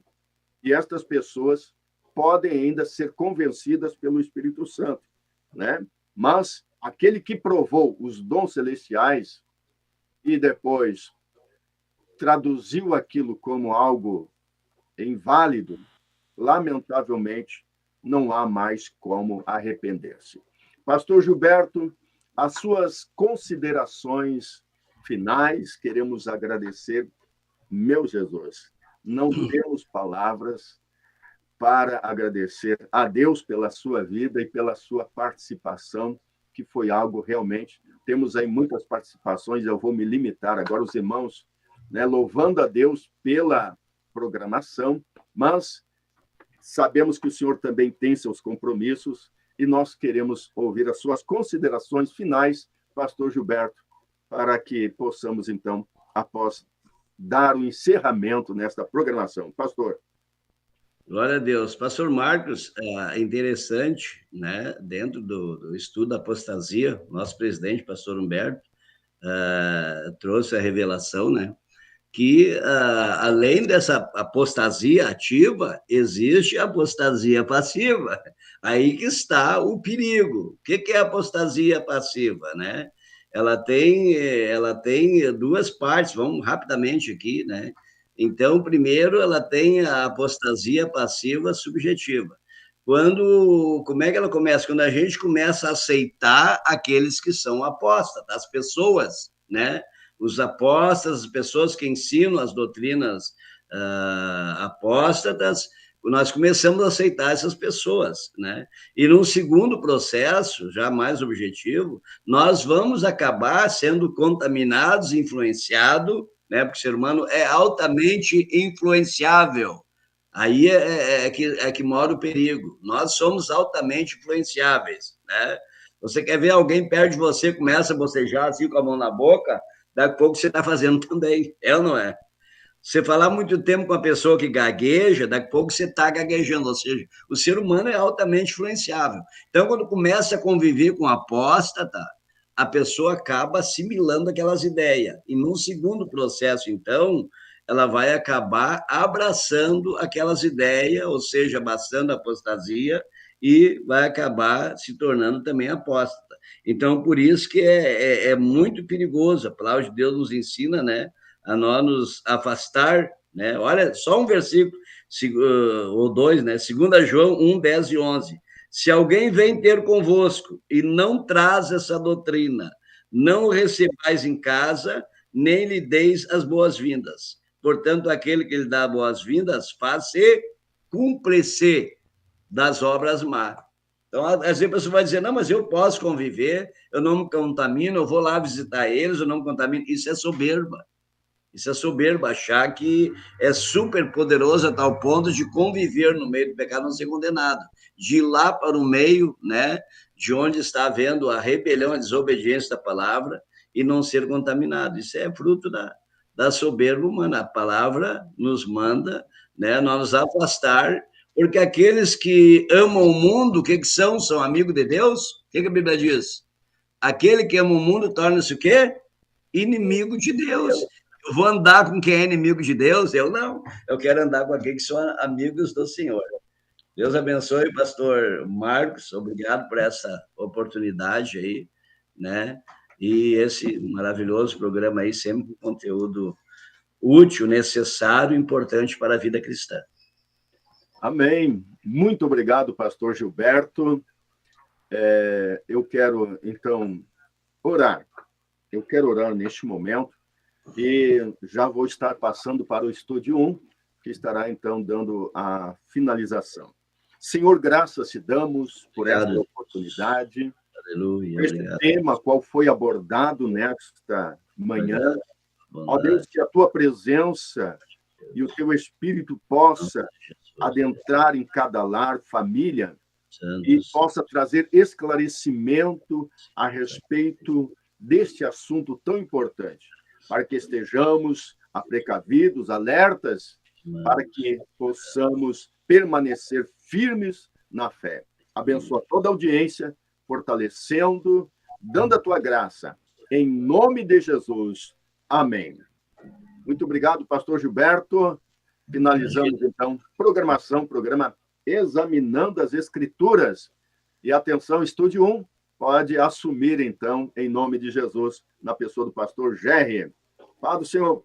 e estas pessoas podem ainda ser convencidas pelo Espírito Santo, né? Mas aquele que provou os dons celestiais e depois traduziu aquilo como algo inválido, lamentavelmente, não há mais como arrepender-se. Pastor Gilberto, as suas considerações finais, queremos agradecer, meu Jesus. Não temos palavras para agradecer a Deus pela sua vida e pela sua participação, que foi algo realmente... Temos aí muitas participações, eu vou me limitar agora, os irmãos, né, louvando a Deus pela programação, mas sabemos que o senhor também tem seus compromissos e nós queremos ouvir as suas considerações finais, pastor Gilberto, para que possamos, então, após dar o encerramento nesta programação. Pastor. Glória a Deus. Pastor Marcos, é interessante, né, dentro do estudo da apostasia, nosso presidente, pastor Humberto, trouxe a revelação, né, que, além dessa apostasia ativa, existe a apostasia passiva. Aí que está o perigo. O que é a apostasia passiva, né? Ela tem duas partes, vamos rapidamente aqui, né? Então, primeiro, ela tem a apostasia passiva subjetiva. Como é que ela começa? Quando a gente começa a aceitar aqueles que são apóstatas, as pessoas, né? Os apóstatas, as pessoas que ensinam as doutrinas apóstatas, nós começamos a aceitar essas pessoas, né? E num segundo processo, já mais objetivo, nós vamos acabar sendo contaminados, influenciados, né? Porque o ser humano é altamente influenciável. Aí é que mora o perigo. Nós somos altamente influenciáveis, né? Você quer ver alguém perto de você, começa a bocejar assim com a mão na boca, daqui a pouco você está fazendo também, é ou não é? Você falar muito tempo com uma pessoa que gagueja, daqui a pouco você está gaguejando, ou seja, o ser humano é altamente influenciável. Então, quando começa a conviver com apóstata, a pessoa acaba assimilando aquelas ideias. E num segundo processo, então, ela vai acabar abraçando aquelas ideias, ou seja, abraçando a apostasia, e vai acabar se tornando também apóstata. Então, por isso que é muito perigoso. A palavra de Deus nos ensina, né, a nós nos afastar, né? Olha, só um versículo, ou dois, né? 2 João 1, 10 e 11. Se alguém vem ter convosco e não traz essa doutrina, não o recebais em casa, nem lhe deis as boas-vindas. Portanto, aquele que lhe dá boas-vindas, faz-se cúmplice das obras más. Então, às vezes a pessoa vai dizer, não, mas eu posso conviver, eu não me contamino, eu vou lá visitar eles, eu não me contamino. Isso é soberba. Isso é soberba, achar que é super poderoso a tal ponto de conviver no meio do pecado, não ser condenado. De ir lá para o meio, né, de onde está havendo a rebelião, a desobediência da palavra, e não ser contaminado. Isso é fruto da soberba humana. A palavra nos manda, né, nós nos afastar, porque aqueles que amam o mundo, o que são? São amigos de Deus? O que a Bíblia diz? Aquele que ama o mundo torna-se o quê? Inimigo de Deus. Eu vou andar com quem é inimigo de Deus? Eu não. Eu quero andar com aqueles que são amigos do Senhor. Deus abençoe, pastor Marcos. Obrigado por essa oportunidade aí, né? E esse maravilhoso programa aí, sempre com conteúdo útil, necessário e importante para a vida cristã. Amém. Muito obrigado, pastor Gilberto. Eu quero, então, orar. Eu quero orar neste momento e já vou estar passando para o Estúdio 1, que estará, então, dando a finalização. Senhor, graças te damos por esta oportunidade. Aleluia. Este tema, qual foi abordado nesta manhã. Ó Deus, que a tua presença e o teu Espírito possa adentrar em cada lar, família, e possa trazer esclarecimento a respeito deste assunto tão importante, para que estejamos precavidos, alertas para que possamos permanecer firmes na fé. Abençoa toda a audiência, fortalecendo, dando a tua graça. Em nome de Jesus. Amém. Muito obrigado, pastor Gilberto. Finalizamos, então, programa Examinando as Escrituras. E atenção, Estúdio 1 pode assumir, então, em nome de Jesus, na pessoa do pastor Gerry. Paz do Senhor